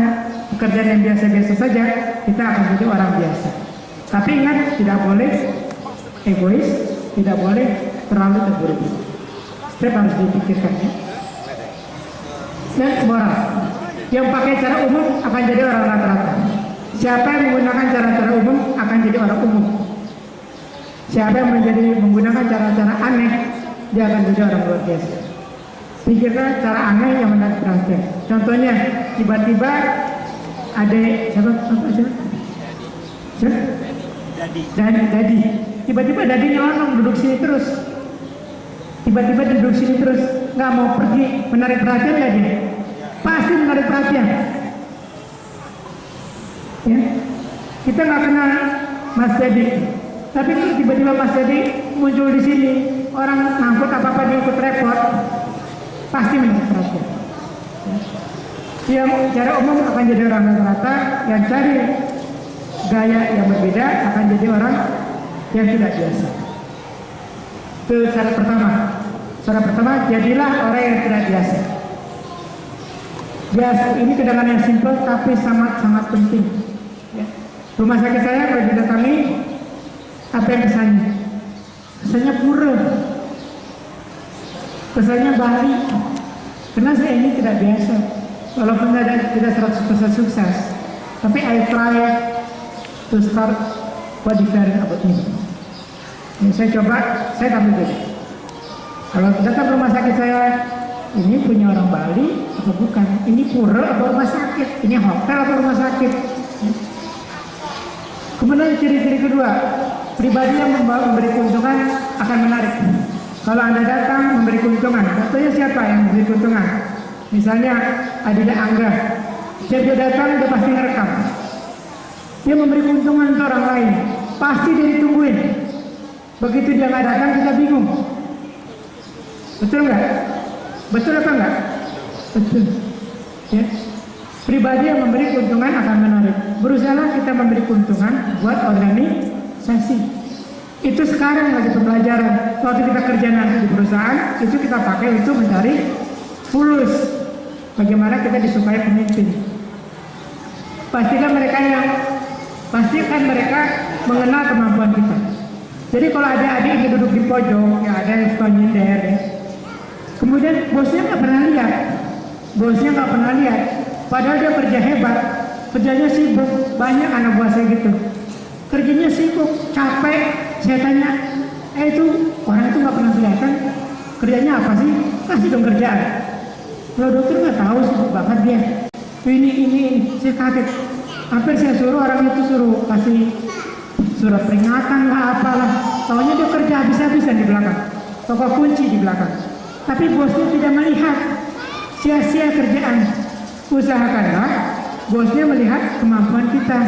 A: pekerjaan yang biasa-biasa saja, kita akan jadi orang biasa. Tapi ingat, tidak boleh egois, tidak boleh terlalu terburu-buru. Step harus dipikirkan ya. Dan moral. Yang pakai cara umum akan jadi orang rata-rata. Siapa yang menggunakan cara-cara umum akan jadi orang umum. Siapa yang menggunakan cara-cara aneh, dia akan jadi orang luar biasa. Pikirkan cara aneh yang menarik perhatian. Contohnya, tiba-tiba ada siapa? Dadi. Tiba-tiba Dadi nyelonong duduk sini terus. Tiba-tiba duduk sini terus, nggak mau pergi, menarik perhatian nggak dia? Pasti menarik perhatian. Ya, kita nggak kenal Mas Dadi, tapi kalau tiba-tiba Mas Dadi muncul di sini, orang ngangkut apa-apa dia ikut repot, pasti menarik perhatian. Yang secara umum akan jadi orang rata-rata, yang cari gaya yang berbeda akan jadi orang yang tidak biasa. Itu syarat pertama. Syarat pertama, jadilah orang yang tidak biasa. Biasa, ini kedengaran yang simpel tapi sangat penting. Ya. Rumah sakit saya kalau didatangi, apa yang kesannya? Kesannya pura, kesannya Bali. Karena saya ini tidak biasa. Walaupun tidak 100% sukses, tapi I try to start what different about me. Ya, saya coba, saya tampil beda. Kalau datang rumah sakit saya, ini punya orang Bali atau bukan? Ini pura atau rumah sakit? Ini hotel atau rumah sakit? Kemudian ciri-ciri kedua, pribadi yang memberi keuntungan akan menarik. Kalau Anda datang memberi keuntungan, contohnya siapa yang memberi keuntungan? Misalnya Adida Angga, setiap dia datang dia pasti ngerekam. Dia memberi keuntungan untuk orang lain, pasti dia ditungguin. Begitu dia nggak datang kita bingung. Betul nggak? Betul apa enggak? Betul. Ya. Pribadi yang memberi keuntungan akan menarik. Berusaha kita memberi keuntungan buat organisasi. Itu sekarang lagi pembelajaran. Waktu kita kerja nanti di perusahaan, itu kita pakai untuk mencari fulus. Bagaimana kita disukai pemimpin. Pastikan mereka mengenal kemampuan kita. Jadi kalau ada adik yang duduk di pojok, ya ada yang suka nyender, ya. Kemudian bosnya nggak pernah lihat, padahal dia kerja hebat, kerjanya sibuk, banyak anak buah saya gitu, kerjanya sibuk, capek. Saya tanya, itu orang itu nggak pernah kelihatan, kerjanya apa sih? Kasih dong kerjaan. Kalau dokter nggak tahu, sibuk banget dia. Ini, saya kaget. Hampir saya suruh orang itu kasih surat peringatan lah apalah. Taunya dia kerja habis-habisan di belakang, toko kunci di belakang. Tapi bosnya tidak melihat, sia-sia kerjaan. Usahakanlah bosnya melihat kemampuan kita.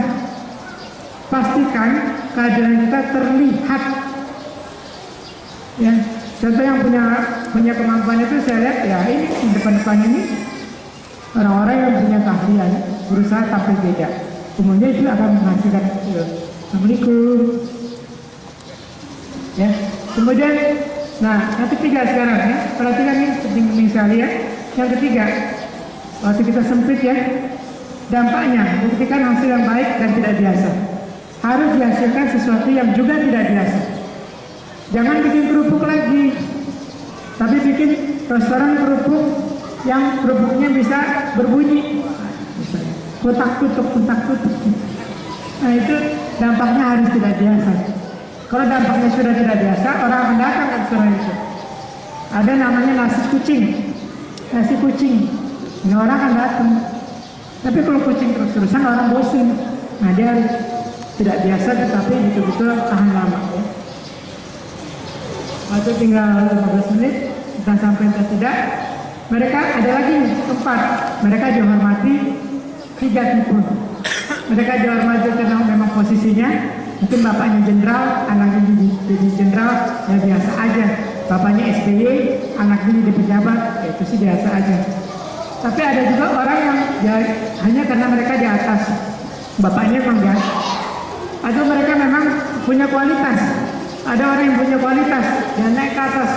A: Pastikan kehadiran kita terlihat. Ya, contoh yang punya kemampuan itu saya lihat ya ini depan ini orang-orang yang punya keahlian berusaha tampil beda. Kemudian itu akan menghasilkan Assalamualaikum. Ya, kemudian yang ketiga sekarang ya, perhatikan ini penting sekali ya. Yang ketiga, waktu kita sempit ya, dampaknya buktikan hasil yang baik dan tidak biasa. Harus dihasilkan sesuatu yang juga tidak biasa. Jangan bikin kerupuk lagi, tapi bikin restoran kerupuk yang kerupuknya bisa berbunyi, kutak-kutuk. Nah itu dampaknya harus tidak biasa. Kalau dampaknya sudah tidak biasa, orang akan datang ke restoran itu. Ada namanya nasi kucing. Ini orang akan datang. Tapi kalau kucing terus-terusan orang bosan. Nah dia tidak biasa, tetapi betul-betul tahan lama. Ya. Waktu tinggal 15 menit, kita sampai atau tidak. Mereka ada lagi tempat. Mereka dihormati 3 tipe. Mereka dihormati karena memang posisinya. Mungkin bapaknya jenderal, anaknya jadi jenderal, ya biasa aja. Bapaknya SBY, anaknya jadi pejabat, ya itu sih biasa aja. Tapi ada juga orang yang hanya karena mereka di atas, bapaknya memang di atas. Atau mereka memang punya kualitas. Ada orang yang punya kualitas, yang naik ke atas.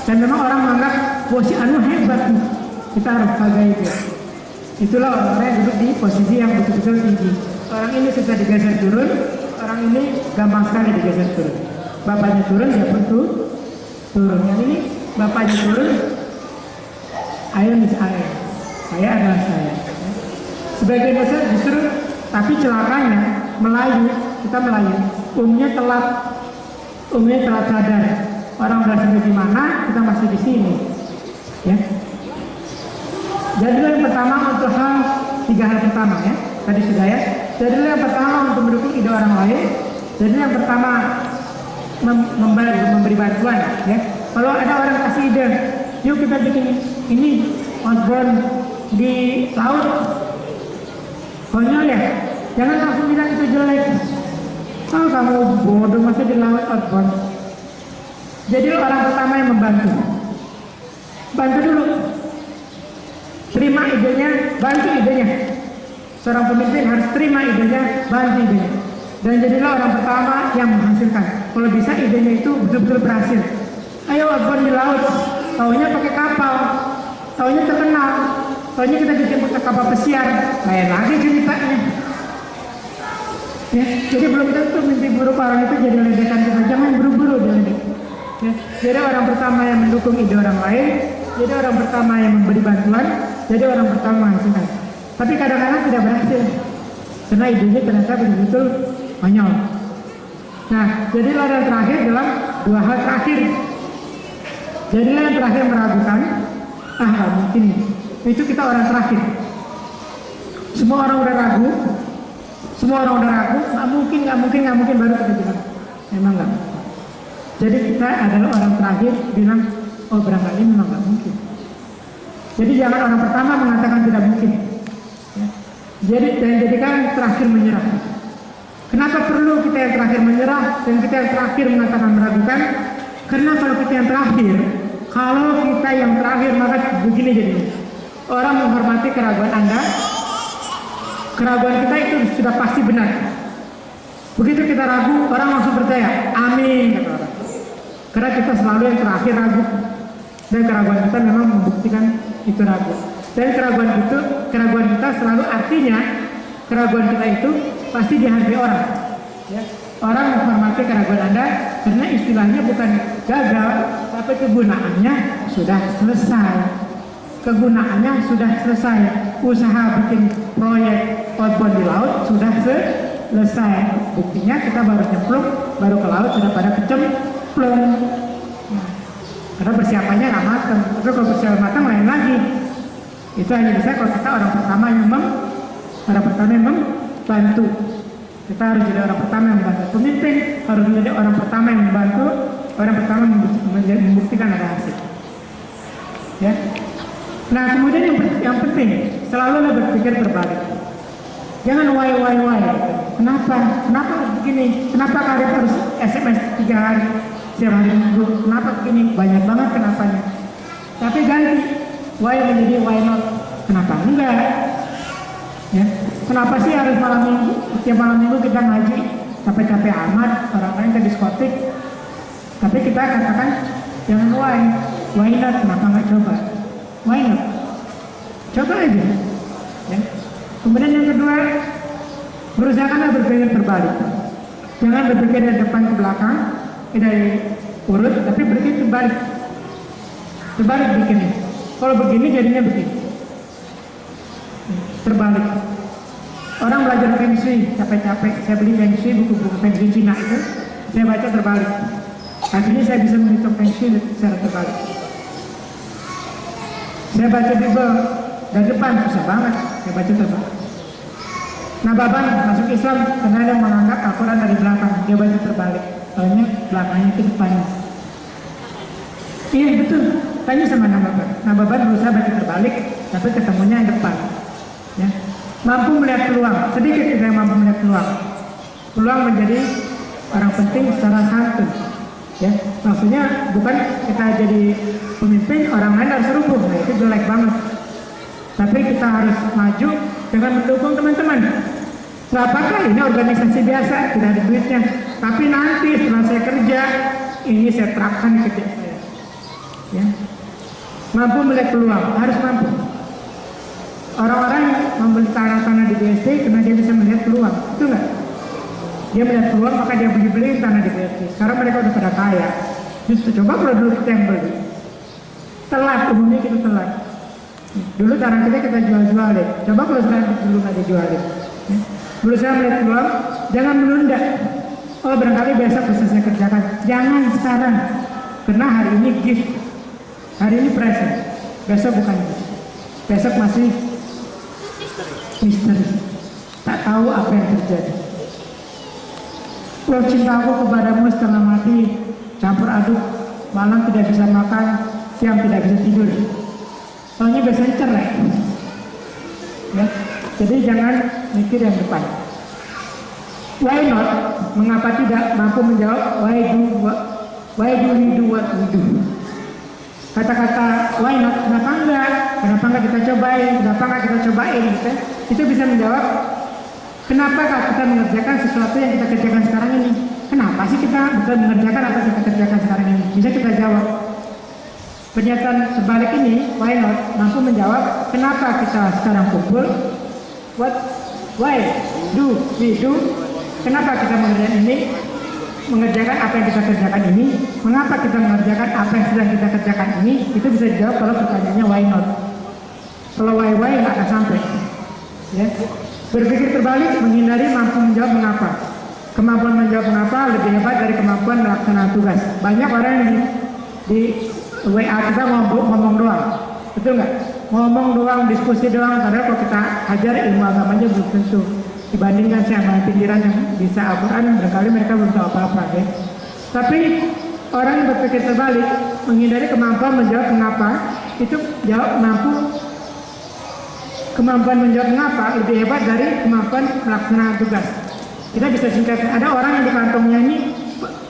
A: Dan memang orang menganggap, wah si anu hebat nih. Kita harus hargai itu. Itulah orang yang duduk di posisi yang betul-betul tinggi. Orang ini susah digeser turun, orang ini gampang sekali digeser turun. Bapaknya turun, dia pun turun. Yang ini bapaknya turun, I am is I. Saya adalah saya. Sebagian besar justru, tapi celakanya kita Melayu, umumnya telat sadar. Orang udah sampai di mana, kita masih di sini. Ya. Jadi yang pertama untuk 3 hal pertama ya. Tadi sudah ya. Jadi yang pertama untuk mendukung ide orang lain. Jadi yang pertama memberi bantuan ya. Kalau ada orang kasih ide, yuk kita bikin ini outbound di laut. Konyol ya. Jangan langsung bilang itu jelek. Oh kamu bodoh masih di laut outbound. Jadi orang pertama yang membantu. Bantu dulu. Terima idenya, bantu idenya. Seorang pemimpin harus terima idenya, bantu idenya. Dan jadilah orang pertama yang menghasilkan. Kalau bisa idenya itu betul-betul berhasil. Ayo outbound di laut. Taunya pakai kapal. Taunya terkenal. Soalnya kita dijemput ke kapal pesiar, lain lagi ceritanya. Ya, jadi belum tentu mimpi buruk orang itu jadi ledekan kita. Jangan buru-buru diledek. Ya, jadi orang pertama yang mendukung ide orang lain, jadi orang pertama yang memberi bantuan, jadi orang pertama menghasilkan. Tapi kadang-kadang tidak berhasil, karena idenya ternyata betul-betul konyol. Nah, jadilah yang terakhir dalam dua hal terakhir. Jadilah yang terakhir meragukan, nggak mungkin. Itu kita orang terakhir. Semua orang udah ragu, nggak mungkin baru kita bilang, memang nggak. Jadi kita adalah orang terakhir bilang, oh barangkali memang nggak mungkin. Jadi jangan orang pertama mengatakan tidak mungkin. Ya. Jadi jadikan terakhir menyerah. Kenapa perlu kita yang terakhir menyerah dan kita yang terakhir mengatakan meragukan? Karena kalau kita yang terakhir, maka begini jadinya. Orang menghormati keraguan Anda, keraguan kita itu sudah pasti benar. Begitu kita ragu, orang langsung percaya, amin kata orang. Karena kita selalu yang terakhir ragu, dan keraguan kita memang membuktikan itu ragu. Dan keraguan kita selalu artinya keraguan kita itu pasti dihargai orang. Ya. Orang menghormati keraguan Anda karena istilahnya bukan gagal, tapi kegunaannya sudah selesai. Usaha bikin proyek outbound di laut sudah selesai. Buktinya kita baru nyemplung, baru ke laut sudah pada kecemplung. Karena persiapannya nggak matang. Tapi kalau persiapan matang lain lagi. Itu hanya bisa kalau kita orang pertama yang membantu. Kita harus jadi orang pertama yang membantu. Pemimpin harus menjadi orang pertama yang membantu. Orang pertama membuktikan ada hasil. Ya. Nah kemudian yang penting selalu berpikir berbalik. Jangan why. Kenapa begini? Kenapa kalian harus SMS 3 hari setiap hari minggu? Kenapa begini? Banyak banget kenapanya. Tapi ganti why menjadi why not. Kenapa enggak? Ya. Kenapa sih harus malam minggu? Setiap malam minggu kita ngaji capek-capek amat, orang lain ke diskotik. Tapi kita katakan jangan why not? Kenapa nggak coba? Why not? Coba aja. Ya. Kemudian yang kedua, berusahakanlah berpikir terbalik. Jangan berpikir dari depan ke belakang, dari urut, tapi berpikir terbalik. Terbalik bikinnya. Kalau begini jadinya begini. Terbalik. Orang belajar Feng Shui capek-capek. Saya beli Feng Shui, buku-buku Feng Shui Cina itu, saya baca terbalik. Akhirnya saya bisa menghitung Feng Shui secara terbalik. Saya baca Bible dari depan susah banget, saya baca terbalik. Nababan masuk Islam karena dia menganggap Al-Quran dari belakang, dia baca terbalik. Soalnya belakangnya ke depannya. Iya betul, tanya sama Nababan. Nababan berusaha baca terbalik, tapi ketemunya yang depan. Ya. Mampu melihat peluang, sedikit kita yang mampu melihat peluang. Peluang menjadi orang penting secara santun. Ya, maksudnya bukan kita jadi pemimpin orang lain harus rubuh, nah itu jelek banget. Tapi kita harus maju dengan mendukung teman-teman. Gak apa-apa, ini organisasi biasa, tidak ada duitnya. Tapi nanti setelah saya kerja, ini saya terapkan di kerja saya. Ya. Mampu melihat peluang, harus mampu. Orang-orang membeli tanah-tanah di BSD karena dia bisa melihat peluang, itu enggak? Dia melihat peluang maka dia beli tanah di BSD. Sekarang mereka udah pada kaya. Justru coba kalau dulu kita yang beli, telat, umumnya kita telat. Dulu tanah kita jual-jual deh. Coba kalau sekarang dulu nggak dijualin. Ya. Berusaha melihat peluang, jangan menunda. Oh barangkali besok bisa saya kerjakan. Jangan sekarang, karena hari ini gift, hari ini present. Besok bukan gift. Besok masih misteri. Tak tahu apa yang terjadi. Kalau cintaku kepadamu setengah mati, campur aduk, malam tidak bisa makan, siang tidak bisa tidur. Soalnya biasanya cerai. Ya. Jadi jangan mikir yang depan. Why not? Mengapa tidak? Mampu menjawab why do we do what we do? Kata-kata why not? Kenapa enggak? Kenapa enggak kita cobain? Kenapa enggak kita cobain? Gitu. Itu bisa menjawab kenapa kita mengerjakan sesuatu yang kita kerjakan sekarang ini? Kenapa sih kita bukan mengerjakan apa yang kita kerjakan sekarang ini? Bisa kita jawab. Pernyataan sebalik ini, why not, mampu menjawab kenapa kita sekarang kumpul, why do we do, kenapa kita mengerjakan apa yang kita kerjakan ini, mengapa kita mengerjakan apa yang sedang kita kerjakan ini, itu bisa dijawab kalau pertanyaannya why not. Kalau why nggak akan sampai. Ya. Berpikir terbalik, menghindari mampu menjawab mengapa. Kemampuan menjawab mengapa lebih hebat dari kemampuan melaksanakan tugas. Banyak orang yang di WA kita ngomong doang, betul nggak? Ngomong doang, diskusi doang, padahal kalau kita ajar ilmu agamanya belum tentu. Dibandingkan sama pinggiran yang bisa Al-Quran, barangkali mereka belum tahu apa-apa, ya. Tapi orang yang berpikir terbalik, menghindari kemampuan menjawab mengapa, itu kemampuan menjawab mengapa lebih hebat dari kemampuan melaksanakan tugas. Kita bisa singkatkan, ada orang yang di kantongnya ini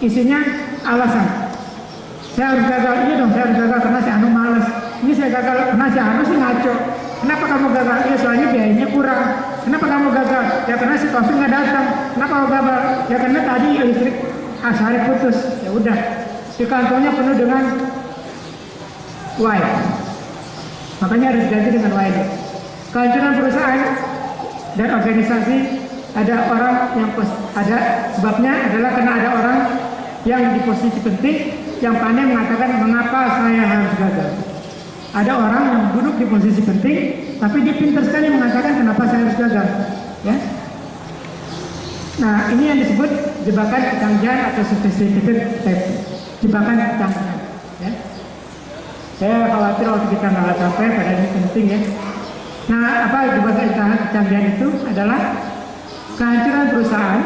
A: isinya alasan. Saya harus gagal, iya dong, saya harus gagal karena si Anu malas. Ini saya gagal karena si Anu sih ngaco. Kenapa kamu gagal? Ya soalnya biayanya kurang. Kenapa kamu gagal? Ya karena si Taufik nggak datang. Kenapa kamu gagal? Ya karena tadi listrik Asari putus. Ya udah, di kantongnya penuh dengan why. Makanya harus diganti dengan why. Kehancuran perusahaan dan organisasi ada orang yang ada sebabnya adalah karena ada orang yang di posisi penting yang pandai mengatakan mengapa saya harus gagal. Ada orang yang duduk di posisi penting, tapi dia pintar sekali mengatakan kenapa saya harus gagal. Ya. Nah, ini yang disebut jebakan kecanggihan atau sophisticated type. Jebakan kecanggihan. Ya. Saya khawatir waktu kita nggak sampai pada ini penting ya. Nah, apa jebakan kecanggihan itu adalah kehancuran perusahaan.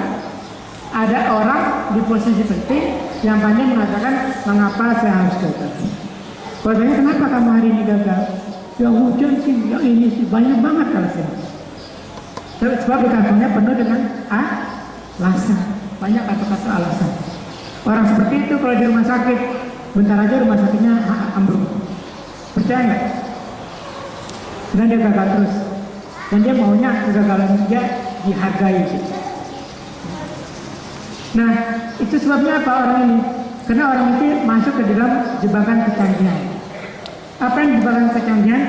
A: Ada orang di posisi penting yang pandai mengatakan mengapa saya harus gagal. Kalau kenapa kamu hari ini gagal? Ya hujan sih, ya ini sih, banyak banget alasan. Sebab di kantongnya penuh dengan alasan, banyak kata-kata alasan. Orang seperti itu kalau di rumah sakit, bentar aja rumah sakitnya ambruk. Percaya nggak? Karena dia gagal terus, dan dia maunya kegagalan dia dihargai. Nah, itu sebabnya apa orang ini? Karena orang itu masuk ke dalam jebakan kecanggihan. Apa yang jebakan kecanggihan?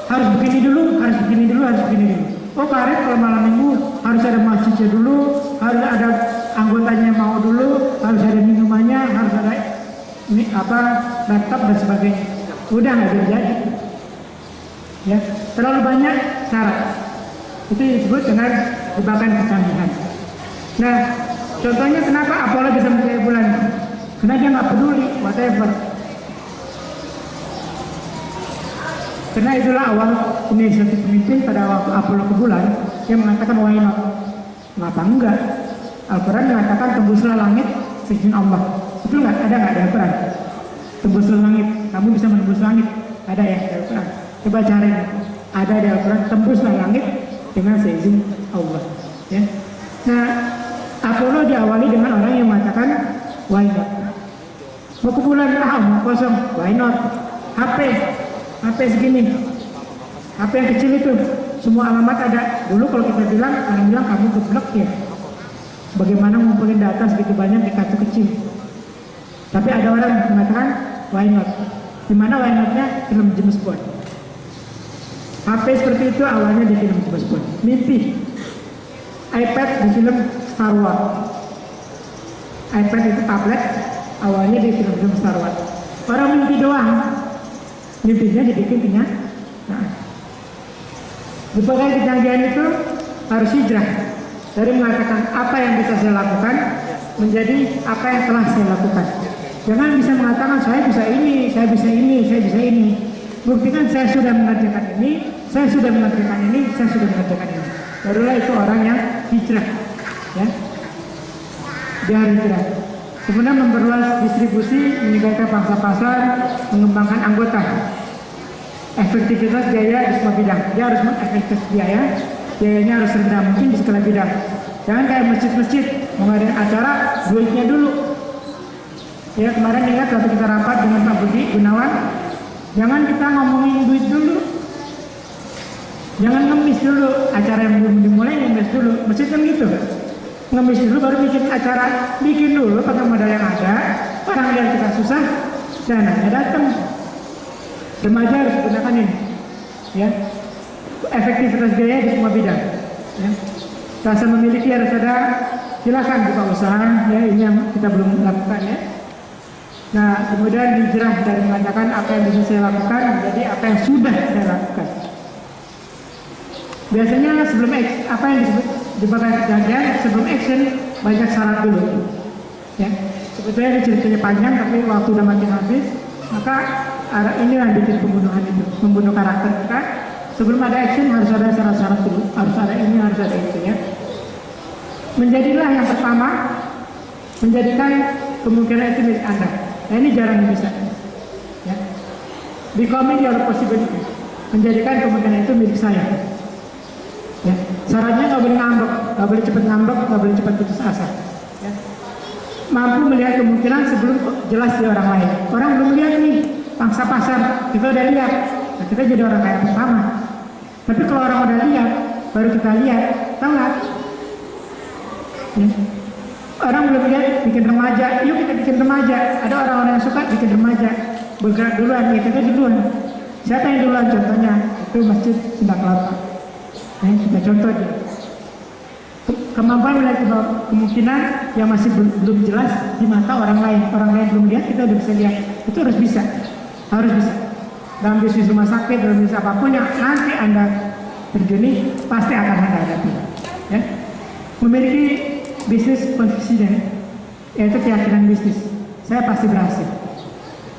A: Harus begini dulu, harus begini dulu, harus begini dulu. Oh, karet kalau malam minggu harus ada masjidnya dulu, harus ada anggotanya mau dulu, harus ada minumannya, harus ada laptop dan sebagainya. Udah nggak jadi. Ya, terlalu banyak syarat. Itu disebut dengan jebakan kecanggihan. Nah, contohnya kenapa Apollo bisa mencari bulan? Karena dia nggak peduli, whatever. Karena itulah awal inisiatif pemimpin pada waktu Apollo ke bulan, dia mengatakan why not? Kenapa enggak? Al-Quran mengatakan tembuslah langit seizin Allah. Betul nggak? Ada nggak di Al-Quran? Tembuslah langit, kamu bisa menembus langit. Ada ya di Al-Quran? Coba cari. Ada di Al-Quran, tembuslah langit dengan seizin Allah. Ya. Nah, Apollo diawali dengan orang yang mengatakan why not? Mau ke bulan, mau kosong, why not? HP segini, HP yang kecil itu, semua alamat ada. Dulu kalau kita bilang, orang bilang kamu geblek ya. Bagaimana ngumpulin data segitu banyak di kartu kecil? Tapi ada orang yang mengatakan why not? Dimana why not-nya? Film James Bond. HP seperti itu awalnya di film James Bond. Mimpi. iPad di film Star Wars. iPad itu tablet, awalnya di film Star Wars. Orang mimpi doang, mimpinya dibikin kenyataan. Nah, jebakan kecanggihan itu harus hijrah dari mengatakan apa yang bisa saya lakukan menjadi apa yang telah saya lakukan. Jangan bisa mengatakan saya bisa ini, saya bisa ini, saya bisa ini. Buktikan saya sudah mengerjakan ini, saya sudah mengerjakan ini, saya sudah mengerjakan ini. Barulah itu orang yang hijrah, ya. Dia hijrah. Kemudian memperluas distribusi, meningkatkan pangsa pasar, mengembangkan anggota. Efektivitas biaya di semua bidang. Dia harus mengefektif biayanya harus rendah mungkin di segala bidang. Jangan kayak masjid-masjid mau ngadain acara, duitnya dulu. Ya kemarin ingat waktu kita rapat dengan Pak Budi Gunawan, jangan kita ngomongin duit dulu. Jangan ngemis dulu, acara yang belum dimulai ngemis dulu. Masjid kan gitu kan? Ngemis dulu baru bikin acara, bikin dulu pakai modal yang ada. Orang lihat kita susah, dananya datang. Remaja harus gunakan ini, ya. Efektivitas biaya di semua bidang. Ya. Rasa memiliki harus ada, silakan buka usaha, ya ini yang kita belum lakukan ya. Nah, kemudian hijrah dari mengatakan apa yang bisa saya lakukan menjadi apa yang sudah saya lakukan. Biasanya sebelum apa yang disebut di bagian kejadian sebelum action banyak syarat dulu. Ya, sebetulnya ini ceritanya panjang tapi waktu udah makin habis, maka ini yang bikin pembunuhan itu, membunuh karakter kita. Sebelum ada action harus ada syarat-syarat dulu, harus ada ini, harus ada itu ya. Menjadilah yang pertama, menjadikan kemungkinan itu milik Anda. Nah ini jarang bisa. Ya. Becoming your possibility, menjadikan kemungkinan itu milik saya. Ya. Syaratnya nggak boleh ngambek, nggak boleh cepat ngambek, nggak boleh cepat putus asa. Ya. Mampu melihat kemungkinan sebelum jelas di orang lain. Orang belum lihat nih, pangsa pasar kita udah lihat, nah, kita jadi orang kaya pertama. Tapi kalau orang udah lihat, baru kita lihat, telat. Ya. Orang belum lihat bikin remaja, yuk kita bikin remaja. Ada orang-orang yang suka bikin remaja, bergerak duluan, ya kita duluan. Siapa yang duluan? Contohnya itu Masjid Sunda Kelapa. Kita contoh aja. Kemampuan melihat kemungkinan yang masih belum jelas di mata orang lain belum lihat, kita udah bisa lihat. Itu harus bisa, harus bisa. Dalam bisnis rumah sakit, dalam bisnis apapun yang nanti Anda terjuni, pasti akan Anda hadapi. Ya. Memiliki bisnis confident, yaitu keyakinan bisnis. Saya pasti berhasil.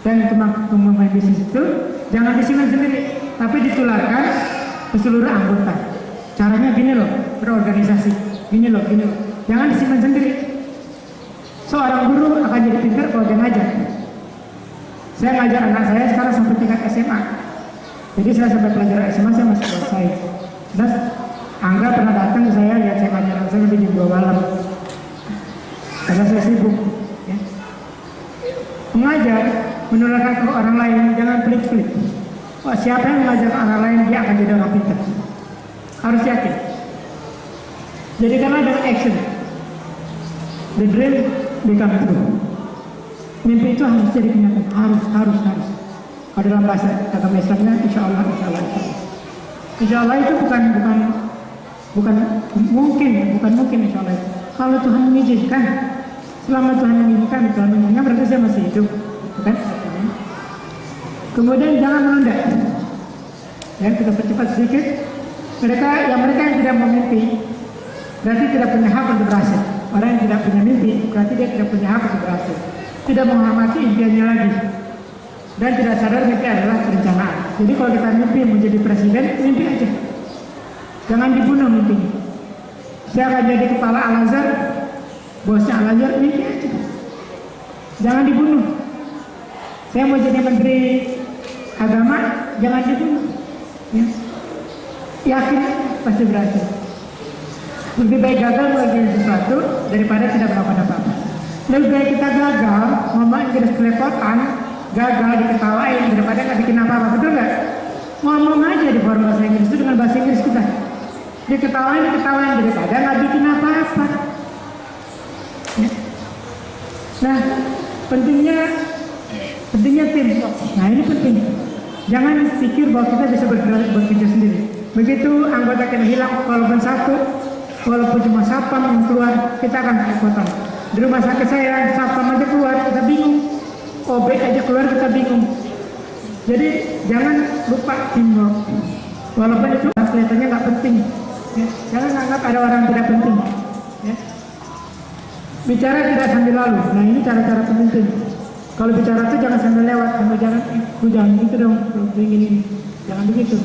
A: Dan untuk memulai bisnis itu, jangan disimpan sendiri, tapi ditularkan ke seluruh anggota. Caranya gini loh, berorganisasi. Gini loh. Jangan disimpan sendiri. Seorang guru akan jadi pintar kalau dia ngajar. Saya ngajar anak saya sekarang sampai tingkat SMA. Jadi saya sampai pelajaran SMA saya masih selesai. Dan Angga pernah datang ke saya, lihat saya ngajar anak saya di jam 2 malam. Karena saya sibuk. Ya. Mengajar, menularkan ke orang lain, jangan pelit-pelit. Wah, siapa yang mengajar ke orang lain, dia akan jadi orang pintar. Harus yakin. Jadi karena ada action, the dream become true. Mimpi itu harus jadi kenyataan, harus. Kalau dalam bahasa agama Islamnya, insya Allah. Insya Allah itu bukan mungkin insya Allah. Kalau Tuhan mengizinkan, selama Tuhan mengizinkan, berarti saya masih hidup, bukan? Kemudian jangan menunda. Ya, kita percepat sedikit. Mereka yang tidak memimpi, berarti tidak punya hak untuk berhasil. Orang yang tidak punya mimpi, berarti dia tidak punya hak untuk berhasil. Tidak menghormati impiannya lagi. Dan tidak sadar mimpi adalah perencanaan. Jadi kalau kita mimpi menjadi presiden, mimpi aja. Jangan dibunuh mimpinya. Saya akan jadi kepala Al-Azhar, bosnya Al-Azhar, mimpi aja. Jangan dibunuh. Saya mau jadi menteri agama, jangan dibunuh. Ya. Yakin pasti berhasil. Lebih baik gagal melakukan sesuatu daripada tidak melakukan apa-apa. Lebih baik kita gagal, ngomong Inggris kelepotan, gagal diketawain daripada nggak bikin apa-apa, betul nggak? Ngomong aja di forum bahasa Inggris itu dengan bahasa Inggris kita. Diketawain daripada nggak bikin apa-apa. Ya. Nah, pentingnya tim. Nah ini penting. Jangan pikir bahwa kita bisa bekerja sendiri. Begitu anggota kita hilang, walaupun satu, walaupun cuma satpam yang keluar, kita akan kerepotan. Di rumah sakit saya, satpam aja keluar, kita bingung. OB aja keluar, kita bingung. Jadi jangan lupa teamwork. Walaupun itu kelihatannya nggak penting. Ya. Jangan anggap ada orang yang tidak penting. Ya. Bicara tidak sambil lalu. Nah ini cara-cara penting. Kalau bicara itu jangan sambil lewat, sambil jalan. Jangan gitu dong, begini. Jangan begitu.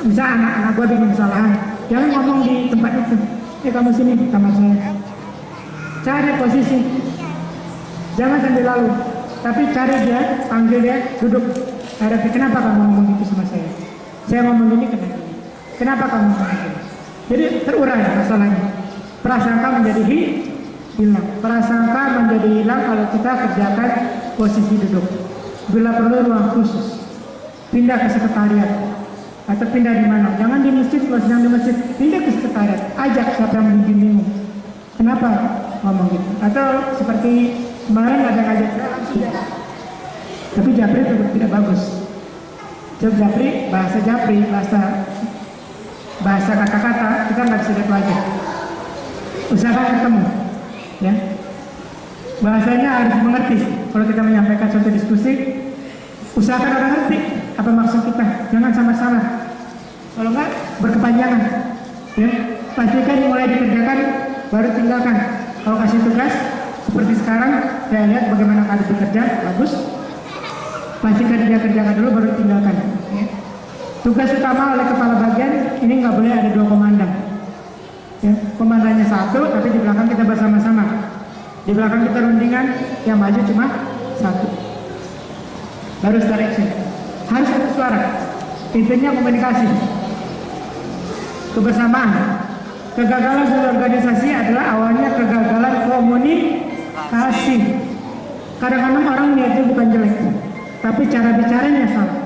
A: Bisa anak-anak gue bikin kesalahan, jangan ngomong di tempat itu. Kamu sini sama saya. Cari posisi. Jangan sambil lalu. Tapi cari dia, panggil dia, duduk. Hadapi, kenapa kamu ngomong gitu sama saya? Saya ngomong gini kenapa? Kenapa kamu ngomong gini? Jadi terurai masalahnya. Prasangka menjadi hilang. Prasangka menjadi hilang kalau kita kerjakan posisi duduk. Bila perlu ruang khusus, pindah ke sekretariat atau pindah di mana. Jangan di masjid, kalau sedang di masjid pindah ke sekretariat. Ajak siapa yang bikin bingung. Kenapa ngomong gitu? Atau seperti kemarin ada ngajak tapi Japri itu tidak bagus. Job Japri, bahasa kata-kata kita nggak bisa lihat wajah. Usahakan ketemu, ya. Bahasanya harus mengerti. Kalau kita menyampaikan suatu diskusi, usahakan orang ngerti apa maksud kita. Jangan sama-sama. Kalau nggak berkepanjangan, ya. Pastikan mulai dikerjakan, baru tinggalkan. Kalau kasih tugas seperti sekarang, saya lihat bagaimana kalian bekerja, bagus. Pastikan dia kerjakan dulu, baru tinggalkan. Ya. Tugas utama oleh kepala bagian ini nggak boleh ada 2 komandan. Ya, komandannya 1, tapi di belakang kita bersama-sama. Di belakang kita rundingan, yang maju cuma 1. Baru start action. Harus satu suara. Intinya komunikasi, kebersamaan. Kegagalan suatu organisasi adalah awalnya kegagalan komunikasi. Kadang-kadang orang niatnya bukan jelek, tapi cara bicaranya salah.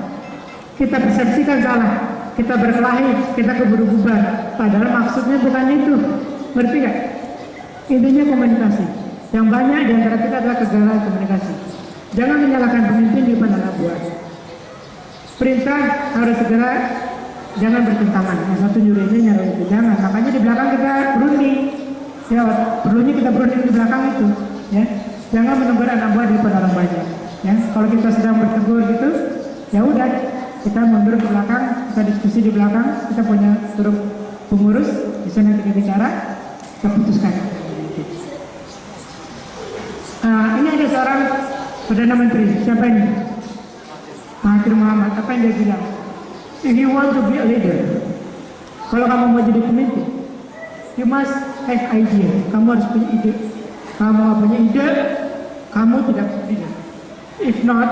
A: Kita persepsikan salah, kita berkelahi, kita keburu bubar. Padahal maksudnya bukan itu. Ngerti gak? Intinya komunikasi. Yang banyak di antara kita adalah kegagalan komunikasi. Jangan menyalahkan pemimpin di depan anak buah. Perintah harus segera, jangan bertentangan. Yang satu nyuruh ini, nyuruh itu, jangan. Makanya di belakang kita berunding. Ya, perlunya kita berunding di belakang itu. Ya, jangan menegur anak buah di depan orang banyak. Ya, kalau kita sedang bertegur gitu, ya udah, kita mundur ke belakang, kita diskusi di belakang, kita punya turun pengurus, di sana kita bicara, kita putuskan. Ini ada seorang Perdana Menteri, siapa ini? Mahathir Muhammad. Apa yang dia bilang? If you want to be a leader, kalau kamu mau jadi pemimpin, you must have idea. Kamu harus punya ide. Kamu nggak punya ide, kamu tidak leader. If not,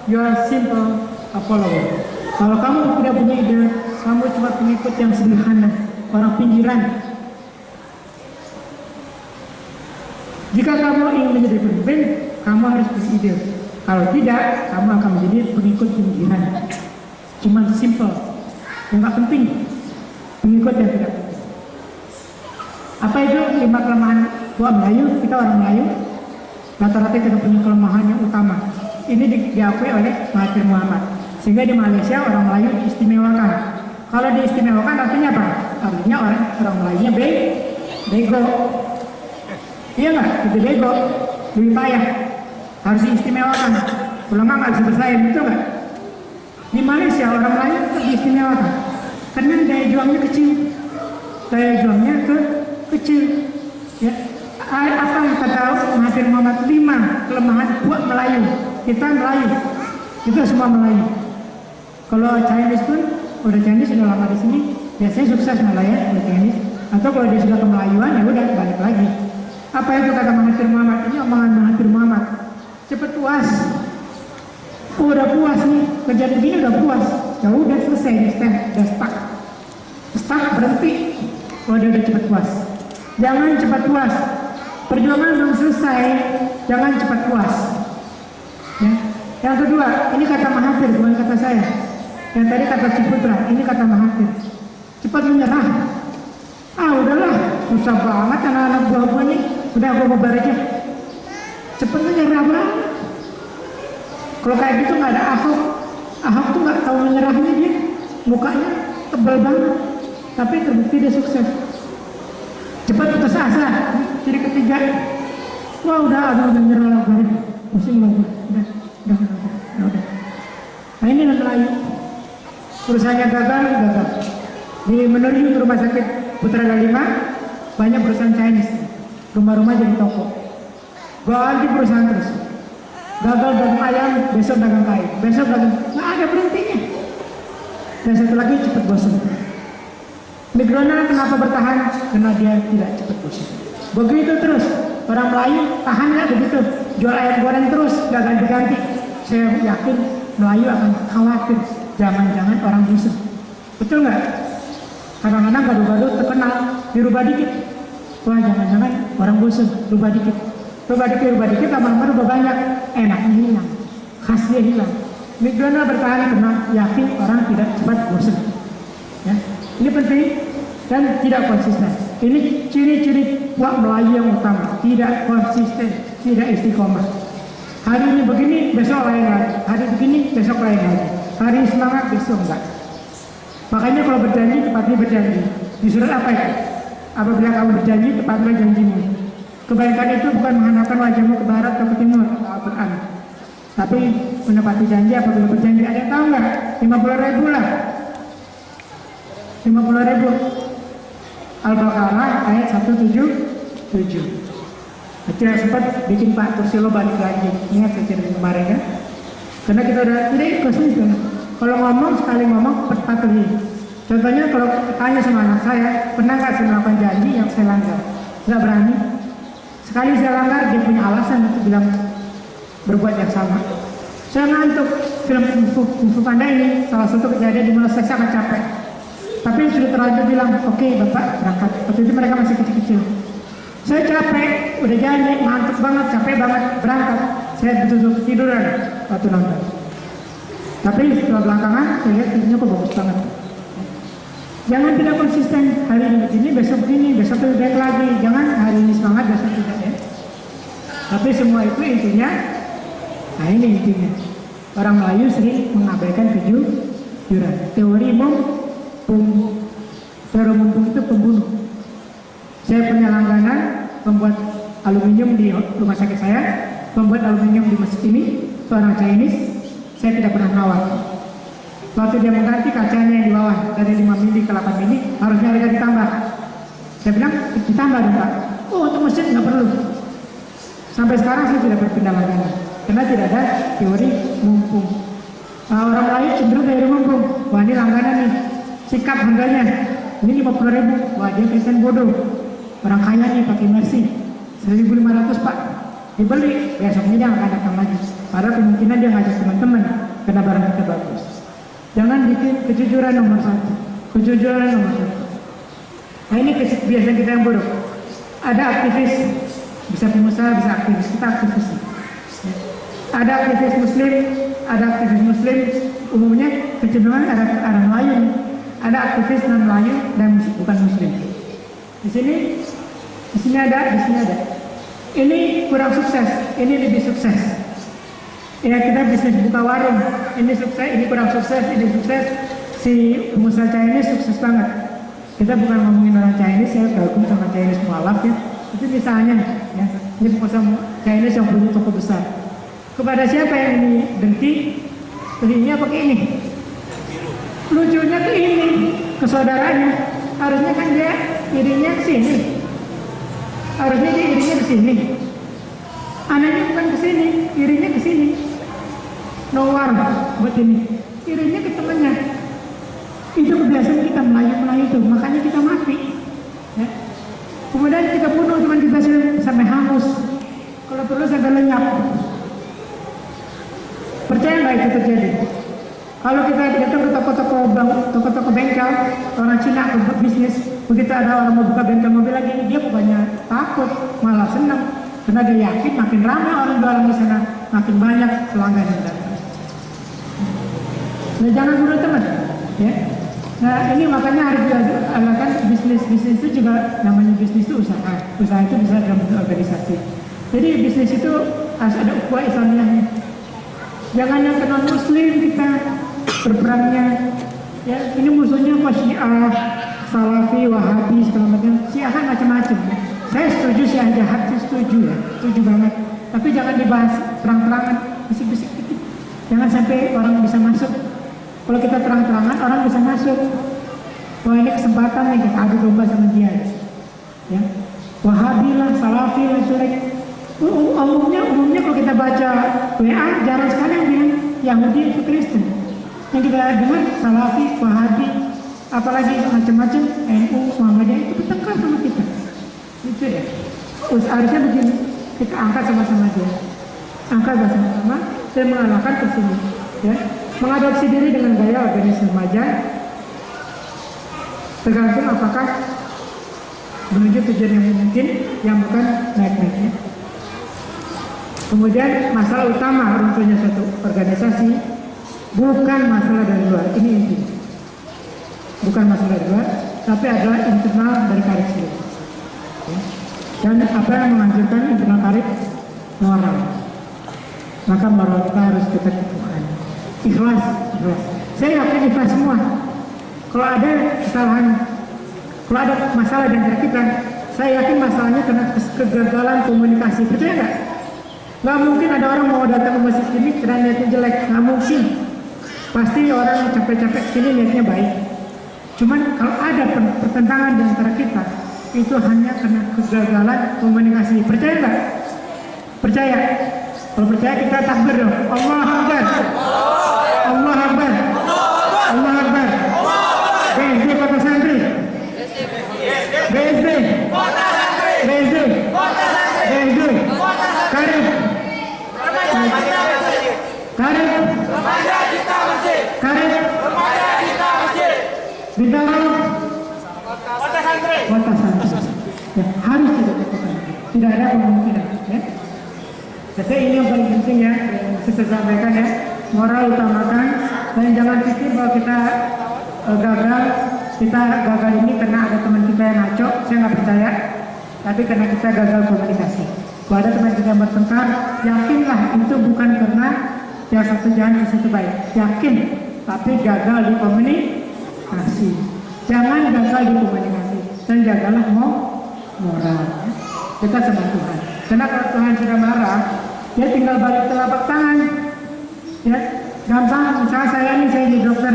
A: you are simple a follower. Kalau kamu tidak punya ide, kamu cuma pengikut yang sederhana, orang pinggiran. Jika kamu ingin menjadi pemimpin, kamu harus punya ide. Kalau tidak, kamu akan menjadi pengikut pinggiran. Cuma simple, yang nggak penting, pengikut yang tidak penting. Apa itu 5 kelemahan buat Melayu? Kita orang Melayu, rata-rata kita punya kelemahan yang utama. Ini diakui oleh Mahathir Muhammad. Sehingga di Malaysia orang Melayu diistimewakan. Kalau diistimewakan artinya apa? Artinya orang Melayunya bego. Iya nggak? Itu bego, lebih payah. Harus diistimewakan. Kalau nggak bisa bersaing, betul nggak? Di Malaysia orang Melayu diistimewakan karena daya juangnya kecil. Daya juangnya kecil. Ya. Apa yang kata Mahathir Muhammad? 5 kelemahan buat Melayu. Kita Melayu, kita semua Melayu. Kalau Chinese pun, udah Chinese sudah lama di sini, biasanya sukses malah ya, udah Chinese. Atau kalau dia sudah ke Melayuan, ya udah balik lagi. Apa itu kata Mahathir Muhammad? Ini omongan Mahathir Muhammad. Cepet puas. Udah puas nih, kerja begini udah puas. Ya udah selesai nih, udah stuck, berhenti. Kalau dia udah cepet puas. Jangan cepat puas. Perjuangan belum selesai, jangan cepat puas. Ya. Yang kedua, ini kata Mahathir, bukan kata saya. Yang tadi kata Ciputra, ini kata Mahathir. Cepat menyerah. Udahlah, susah banget anak-anak buah-buah nih. Udah aku bubar aja. Cepat menyerah banget. Kalau kayak gitu nggak ada Ahok. Ahok tuh nggak tahu menyerahnya dia. Mukanya tebal banget. Tapi terbukti dia sukses. Cepat putus asa. Jadi ketiga, wah udah nyerah lah. Pusing banget. Udah. Nah ini yang Melayu. Perusahaannya gagal. Di menuju rumah sakit Putra Dalima, banyak perusahaan Chinese. Rumah-rumah jadi toko. Ganti perusahaan terus. Gagal dagang ayam, besok dagang kain. Besok dagang, nggak ada berhentinya. Dan satu lagi cepat bosan. McDonald kenapa bertahan? Karena dia tidak cepat bosan. Begitu terus. Orang Melayu tahan nggak begitu? Jual ayam goreng terus, nggak ganti-ganti. Saya yakin Melayu akan khawatir. Jangan-jangan orang bosan. Betul nggak? Kadang-kadang gado-gado terkenal, dirubah dikit. Wah jangan-jangan orang bosan, rubah dikit. Rubah dikit, lama-lama rubah banyak. Enaknya hilang, khasnya hilang. McDonald bertahan karena yakin orang tidak cepat bosan. Ya. Ini penting dan tidak konsisten. Ini ciri-ciri buat Melayu yang utama. Tidak konsisten, tidak istiqomah. Hari ini begini, besok lain lagi. Hari begini, besok lain lagi. Hari ini semangat, besok enggak. Makanya kalau berjanji, tepatnya berjanji. Di surat apa itu? Apabila kamu berjanji, tepatlah janjimu. Kebaikan itu bukan menghanapkan wajahmu ke barat atau ke timur, Al-Quran. Tapi menepati janji apabila berjanji. Ada yang tahu nggak? 50.000 lah. 50.000. Al-Baqarah ayat 177. Kita sempat bikin Pak Tursilo balik lagi. Ingat kejadian kemarin kan? Karena kita udah tidak konsisten. Kalau ngomong sekali ngomong patuhi. Contohnya kalau tanya sama anak saya, pernah nggak saya melakukan janji yang saya langgar? Nggak berani. Sekali saya langgar, dia punya alasan untuk bilang berbuat yang sama. Saya ngantuk. Film Kungfu Panda ini salah satu kejadian di mana saya sangat capek. Tapi sudah terlanjur bilang, oke, Bapak berangkat. Waktu itu mereka masih kecil-kecil. Saya capek, udah janji, ngantuk banget, capek banget, berangkat. Saya betul-betul tiduran waktu nonton. Tapi setelah belakangan, saya lihat filmnya kok bagus banget. Jangan tidak konsisten, hari ini begini, besok begini, besok lebih baik lagi. Jangan hari ini semangat, besok tidak ya. Tapi semua itu intinya, nah ini intinya. Orang Melayu sering mengabaikan kejujuran. Teori mumpung itu pembunuh. Saya punya langganan membuat aluminium di rumah sakit saya, membuat aluminium di masjid ini, seorang Chinese. Saya tidak pernah merawat. Waktu dia mengganti kacanya yang di bawah dari 5 mili ke 8 mili, harusnya harga ditambah. Saya bilang, ditambah dong Pak. Oh, untuk masjid nggak perlu. Sampai sekarang saya tidak berpindah langganan, karena tidak ada teori mumpung. Orang lain cenderung teori mumpung. Wah, ini langganan nih, sikap harganya. Ini 50.000. Wah, dia Kristen bodoh. Orang kaya nih pakai Mercy. 1.500 Pak. Dibeli, besoknya dia nggak datang lagi. Padahal kemungkinan dia ngajak teman-teman karena barang kita bagus. Jangan bikin kejujuran nomor 1. Kejujuran nomor 1. Nah ini kebiasaan kita yang buruk. Ada aktivis, bisa pengusaha, bisa aktivis, kita aktivis. Ada aktivis muslim, umumnya kecenderungan ada orang Melayu. Ada aktivis non Melayu dan bukan muslim. Di sini ada. Ini kurang sukses, ini lebih sukses. Ya kita bisnis buka warung, ini sukses, ini kurang sukses, ini sukses. Si pengusaha Chinese sukses banget. Kita bukan ngomongin orang Chinese, saya kagum sama Chinese mualaf ya. Itu misalnya, ya, ini pengusaha Chinese yang punya toko besar. Kepada siapa yang ini dengki, belinya pakai ini. Lucunya ke ini, ke saudaranya. Harusnya kan dia irinya ke sini. Harusnya dia irinya ke sini. Anaknya bukan ke sini, irinya ke sini. Nowar buat ini. Irinya ke temannya. Itu kebiasaan kita Melayu itu, makanya kita mati. Ya. Kemudian kita bunuh teman kita sampai hangus. Kalau perlu sampai lenyap. Percaya nggak itu terjadi? Kalau kita datang ke toko-toko bengkel, orang Cina untuk bisnis, begitu ada orang mau buka bengkel mobil lagi, dia bukannya takut, malah senang. Karena dia yakin makin ramai orang jualan di sana, makin banyak pelanggan yang datang. Nah, jangan bunuh teman, ya. Nah ini makanya harus dilakukan bisnis itu juga namanya bisnis itu usaha itu bisa dalam bentuk organisasi. Jadi bisnis itu harus ada ukhuwah Islamiyahnya. Jangan yang non muslim kita berperangnya. Ya ini musuhnya kok Syiah, Salafi, Wahabi segala macam. Syiah kan macam-macam. Saya setuju Syiah jahat, saya setuju ya, setuju banget. Tapi jangan dibahas terang-terangan, bisik-bisik gitu. Jangan sampai orang bisa masuk. Kalau kita terang-terangan, orang bisa masuk. Wah ini kesempatan nih kita adu domba sama dia. Ya, Wahabi lah, Salafi lah, jelek. Umumnya kalau kita baca WA, jarang sekali yang bilang Yahudi itu Kristen. Yang kita dengar Salafi, Wahabi, apalagi macam-macam NU, Muhammadiyah itu bertengkar sama kita. Itu ya. Terus harusnya begini, kita angkat sama-sama dia. Angkat bersama-sama dan mengalahkan tersebut. Ya. Mengadopsi diri dengan gaya organisasi remaja tergantung apakah menuju tujuan yang mungkin yang bukan naik-naiknya. Kemudian masalah utama runtuhnya suatu organisasi bukan masalah dari luar, ini inti. Bukan masalah dari luar, tapi adalah internal dari karib sendiri. Ya. Dan apa yang menganjurkan internal karib? Moral. Maka moral kita harus dekat ke Tuhan. Ikhlas, ikhlas. Saya yakin ikhlas semua. Kalau ada kesalahan, kalau ada masalah di antara kita, saya yakin masalahnya karena kegagalan komunikasi. Percaya nggak? Nggak mungkin ada orang mau datang ke masjid ini karena niatnya jelek. Nggak mungkin. Pasti orang yang capek-capek sini niatnya baik. Cuman kalau ada pertentangan di antara kita, itu hanya karena kegagalan komunikasi. Percaya nggak? Percaya. Kalau percaya kita takbir dong. Allah Akbar. Allah Akbar. Allah Akbar. BSD Kota Santri. BSD Kota Santri. BSD Kota Santri. BSD Karib. Karib. Remaja Cinta Masjid. Karib. Remaja Cinta Masjid. Bintaro. Kota Santri. Kota Santri. Ya, harus tidak ada kemungkinan. Ya. Jadi ini yang paling penting ya, yang saya sampaikan ya. Moral utamakan dan jangan pikir bahwa kita gagal. Kita gagal ini karena ada teman kita yang ngaco, saya nggak percaya. Tapi karena kita gagal komunikasi. Kalau ada teman kita yang bertengkar, yakinlah itu bukan karena yang satu jalan yang satu baik. Yakin, tapi gagal di komunikasi. Jangan gagal di komunikasi dan jagalah moral. Kita sama Tuhan. Karena kalau Tuhan sudah marah, dia tinggal balik telapak tangan. Ya, gampang. Misalnya saya jadi dokter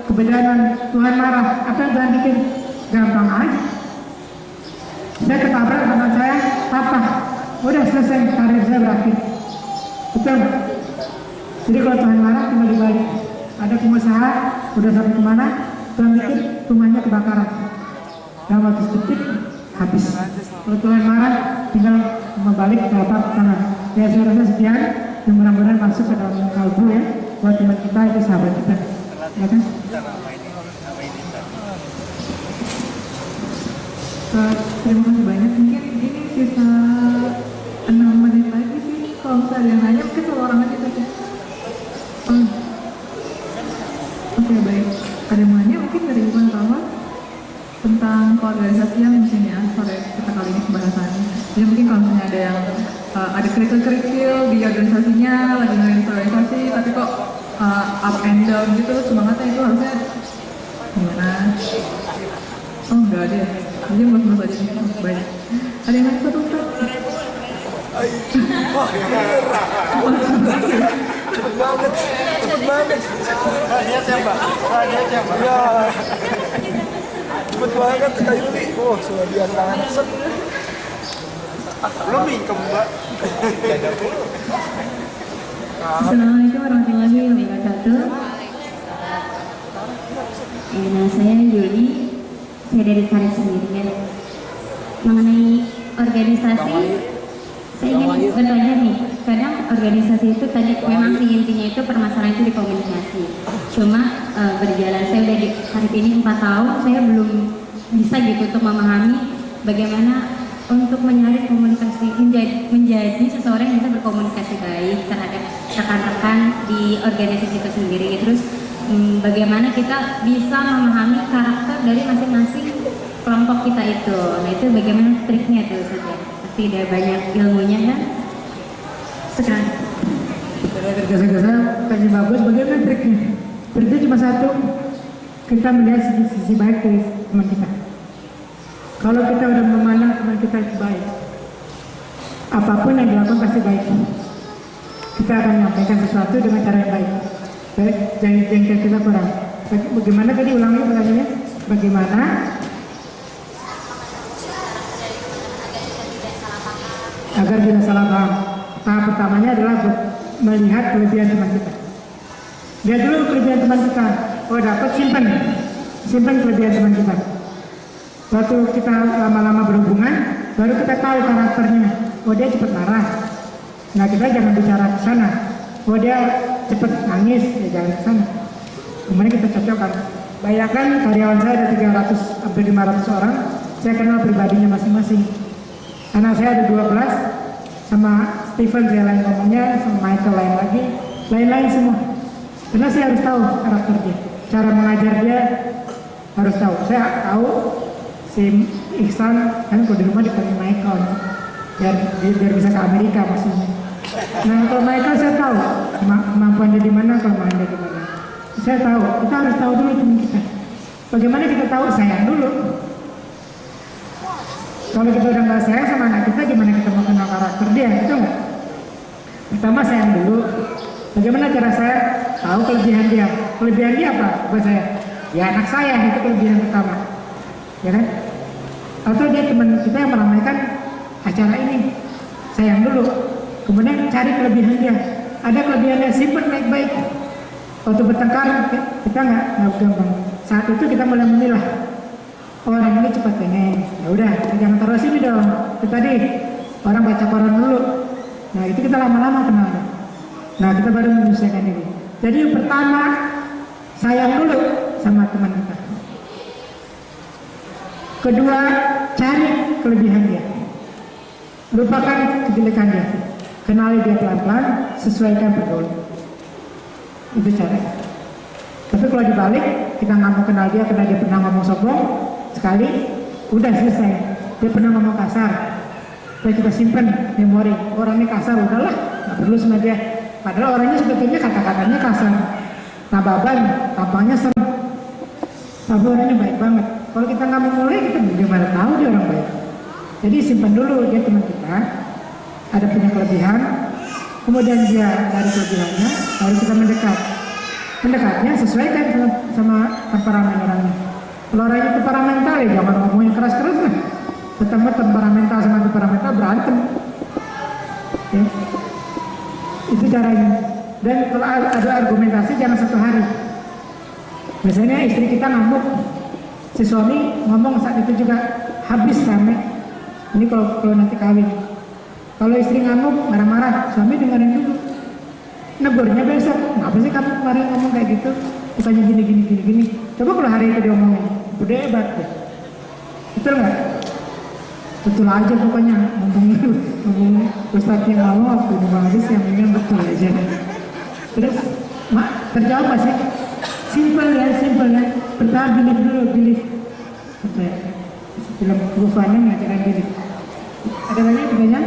A: kebenaran, Tuhan marah. Apa yang Tuhan bikin? Gampang aja. Saya ketabrak teman saya, patah. Udah selesai, karir saya berakhir. Betul. Jadi kalau Tuhan marah, tinggal dibalik. Ada pengusaha, udah sampai kemana? Tuhan bikin rumahnya kebakaran. Dalam waktu sedetik habis. Kalau Tuhan marah, tinggal membalik telapak tangan. Ya, saya rasa sekian yang mudah-mudahan masuk ke dalam kalbu ya. Buat teman kita itu sahabat kita. Ya kan?
C: Terima kasih banyak. Mungkin ini sisa 6 menit lagi sih. Kalau misalnya ada yang nanya, mungkin satu orang aja saja. Oke, baik. Ada yang nanya mungkin dari Ibu Tama tentang keorganisasian mungkin ya, sore kita kali ini pembahasannya. Jadi mungkin kalau misalnya ada yang ada kerikil-kerikil di organisasinya, lagi ngelain organisasi, tapi kok up and down gitu, semangatnya itu harusnya gimana? Oh, enggak ada ya. Jadi mas-mas aja nih, baik. Ada yang satu Ustaz?
D: Cepet banget.
B: Dia siapa? Dia siapa?
D: Ya. Cepet banget Kak Yuli. Oh, sudah dia tangan set.
B: Belum mingkem, Mbak.
E: Assalamualaikum warahmatullahi wabarakatuh. Nama saya Yuli, saya dari Karib sendiri. Mengenai organisasi, saya ingin bertanya nih. Kadang organisasi itu tadi memang sih intinya itu permasalahan itu di komunikasi. Cuma berjalan saya udah di Karib ini 4 tahun, saya belum bisa gitu untuk memahami bagaimana untuk menyalin komunikasi menjadi seseorang yang bisa berkomunikasi baik terhadap rekan-rekan di organisasi itu sendiri. Terus bagaimana kita bisa memahami karakter dari masing-masing kelompok kita itu. Nah itu bagaimana triknya tuh saja. Pasti ada banyak ilmunya kan. Sekarang
A: Saya tergesa-gesa, tanya bagus. Bagaimana triknya? Triknya cuma satu. Kita melihat sisi baik dari teman kita. Kalau kita udah memandang teman kita itu baik, apapun yang dilakukan pasti baik. Kita akan menyampaikan sesuatu dengan cara yang baik. Baik, jangan kita kurang. Bagaimana tadi ulangnya pertanyaannya? Bagaimana agar tidak salah paham? Tahap pertamanya adalah melihat kelebihan teman kita. Lihat dulu kelebihan teman kita. Oh dapat, simpan kelebihan teman kita. Waktu kita lama-lama berhubungan, baru kita tahu karakternya. Oh dia cepat marah. Nah kita jangan bicara ke sana. Oh dia cepat nangis, ya jangan ke sana. Kemudian kita cocokkan. Bayangkan karyawan saya ada 300 sampai 500 orang. Saya kenal pribadinya masing-masing. Anak saya ada 12, sama Stephen saya lain ngomongnya, sama Michael lain lagi, lain-lain semua. Karena saya harus tahu karakter dia, cara mengajar dia harus tahu. Saya tahu si Iksan kan kalau di rumah dipanggil Michael biar bisa ke Amerika maksudnya. Nah kalau mereka saya tahu kemampuan dia di mana, kelemahan dia di mana. Saya tahu, kita harus tahu dulu teman kita. Bagaimana kita tahu? Sayang dulu. Kalau kita udah nggak sayang sama anak kita, gimana kita mau kenal karakter dia? Itu nggak? Pertama sayang dulu. Bagaimana cara saya tahu kelebihan dia? Kelebihan dia apa buat saya? Ya anak saya, itu kelebihan pertama. Ya kan? Atau dia teman kita yang meramaikan acara ini. Sayang dulu. Kemudian cari kelebihan dia. Ada kelebihannya, simpen baik-baik. Waktu bertengkar kita nggak gampang. Saat itu kita mulai memilah. Oh, orang ini cepat pengen. Ya udah, jangan taruh sini dong. Itu tadi orang baca koran dulu. Nah itu kita lama-lama kenal. Nah kita baru menyelesaikan ini. Jadi yang pertama sayang dulu sama teman kita. Kedua, cari kelebihan dia. Lupakan kejelekan dia. Kenali dia pelan-pelan, sesuaikan pergaulan. Itu cara. Tapi kalau dibalik, kita nggak mau kenal dia karena dia pernah ngomong sombong sekali, udah selesai. Dia pernah ngomong kasar, supaya kita simpan memori. Orangnya kasar, udahlah, nggak perlu sama dia. Padahal orangnya sebetulnya kata-katanya kasar. Nababan, tampangnya serem. Tapi orangnya baik banget. Kalau kita nggak memulai, kita bagaimana tahu dia orang baik? Jadi simpan dulu dia teman kita, ada punya kelebihan, kemudian dia dari kelebihannya, lalu kita mendekat. Mendekatnya sesuaikan sama temperamental orangnya. Kalau orangnya temperamental ya jangan ngomongin keras-keras lah. Ketemu temperamental sama temperamental berantem. Ya. Itu caranya. Dan kalau ada argumentasi jangan satu hari. Biasanya istri kita ngamuk, si suami ngomong saat itu juga habis rame. Ini kalau nanti kawin. Kalau istri ngamuk, marah-marah, suami dengerin dulu. Negurnya besok, ngapa sih kamu kemarin ngomong kayak gitu? Bukannya gini. Coba kalau hari itu dia ngomongin, udah hebat deh. Betul nggak? Betul aja pokoknya. Ngomong Ustadz yang ngomong waktu di Bangladesh yang ini betul aja. Terus, mak terjawab pasti. Simple ya. Pertama belief. Percaya. Film Bufannya mengajarkan belief. Ada lagi pertanyaan?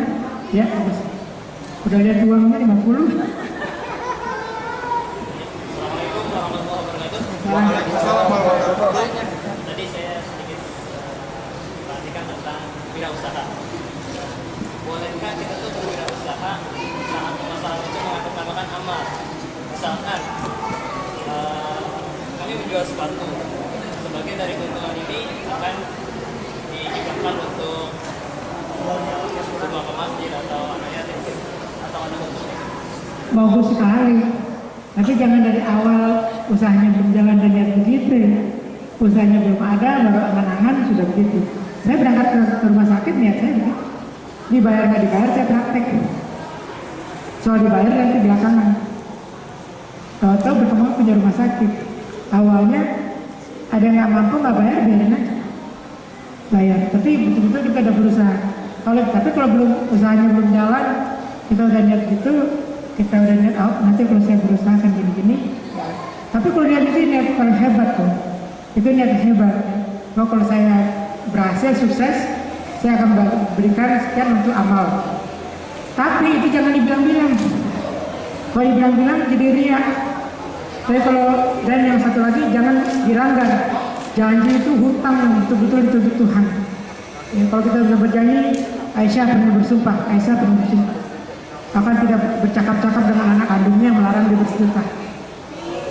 A: Ya, bagus. Udah lihat uangnya 50.
F: Tadi saya sedikit perhatikan tentang wirausaha. Bolehkah kita tuh berwirausaha saat masalah itu mengatasnamakan amal? Misalkan kami menjual sepatu, sebagian dari keuntungan ini akan dihibahkan untuk rumah ke masjid atau anak yatim atau anak untungnya.
A: Bagus sekali. Tapi jangan dari awal usahanya belum jalan dan lihat begitu. Usahanya belum ada, baru angan-angan sudah begitu. Saya berangkat ke rumah sakit, niat saya begitu. Dibayar nggak dibayar, saya praktek. Soal dibayar nanti belakangan. Tahu-tahu bertemu punya rumah sakit. Awalnya ada yang nggak mampu nggak bayar, biarin aja. Bayar. Tapi betul-betul kita udah berusaha. Tapi kalau belum usahanya belum jalan, kita udah niat gitu. Kita udah niat, nanti kalau saya berusaha kan gini-gini. Tapi kalau niat itu niat paling hebat tuh. Itu niat hebat. Kalau saya berhasil, sukses, saya akan berikan sekian untuk amal. Tapi itu jangan dibilang-bilang. Kalau dibilang-bilang jadi riya. Tapi dan yang satu lagi jangan dilanggar. Janji itu hutang, betul-betul dituntut Tuhan. Ya, kalau kita sudah berjanji, Aisyah pernah bersumpah. Akan tidak bercakap-cakap dengan anak kandungnya, melarang dia bersedekah.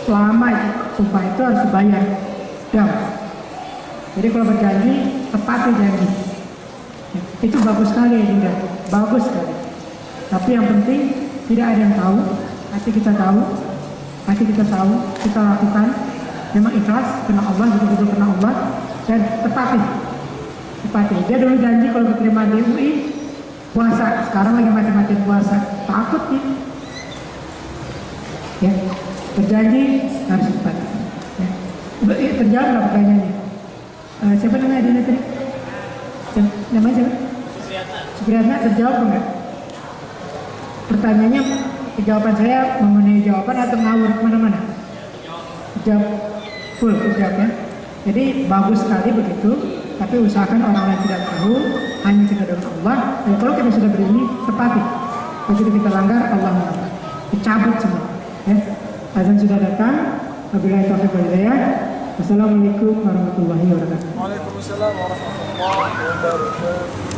A: Selama itu, sumpah itu harus dibayar. Jadi kalau berjanji, tepati janji. Itu bagus sekali ya Dinda, bagus sekali. Tapi yang penting tidak ada yang tahu, hati kita tahu, kita lakukan. Memang ikhlas, kena Allah, betul-betul kena Allah, dan tepati. Dia dulu janji kalau diterima di UI, puasa, sekarang lagi mati-mati puasa, takut nih. Ya, berjanji harus tepat. Ya. Terjawab nggak pertanyaannya? Siapa namanya Adina tadi? Namanya siapa? Supriyatna, terjawab enggak? Pertanyaannya, jawaban saya memenuhi jawaban atau ngawur kemana-mana? Jawab full, jawab ya. Jadi bagus sekali begitu, tapi usahakan orang lain tidak tahu, hanya kita dengan Allah. Dan kalau kita sudah berilmu, tepati. begitu kita langgar Allah dicabut semua. Ya. Azan sudah datang. Wabillahi taufiq wal hidayah. Wassalamualaikum warahmatullahi wabarakatuh.
D: Waalaikumsalam warahmatullahi wabarakatuh.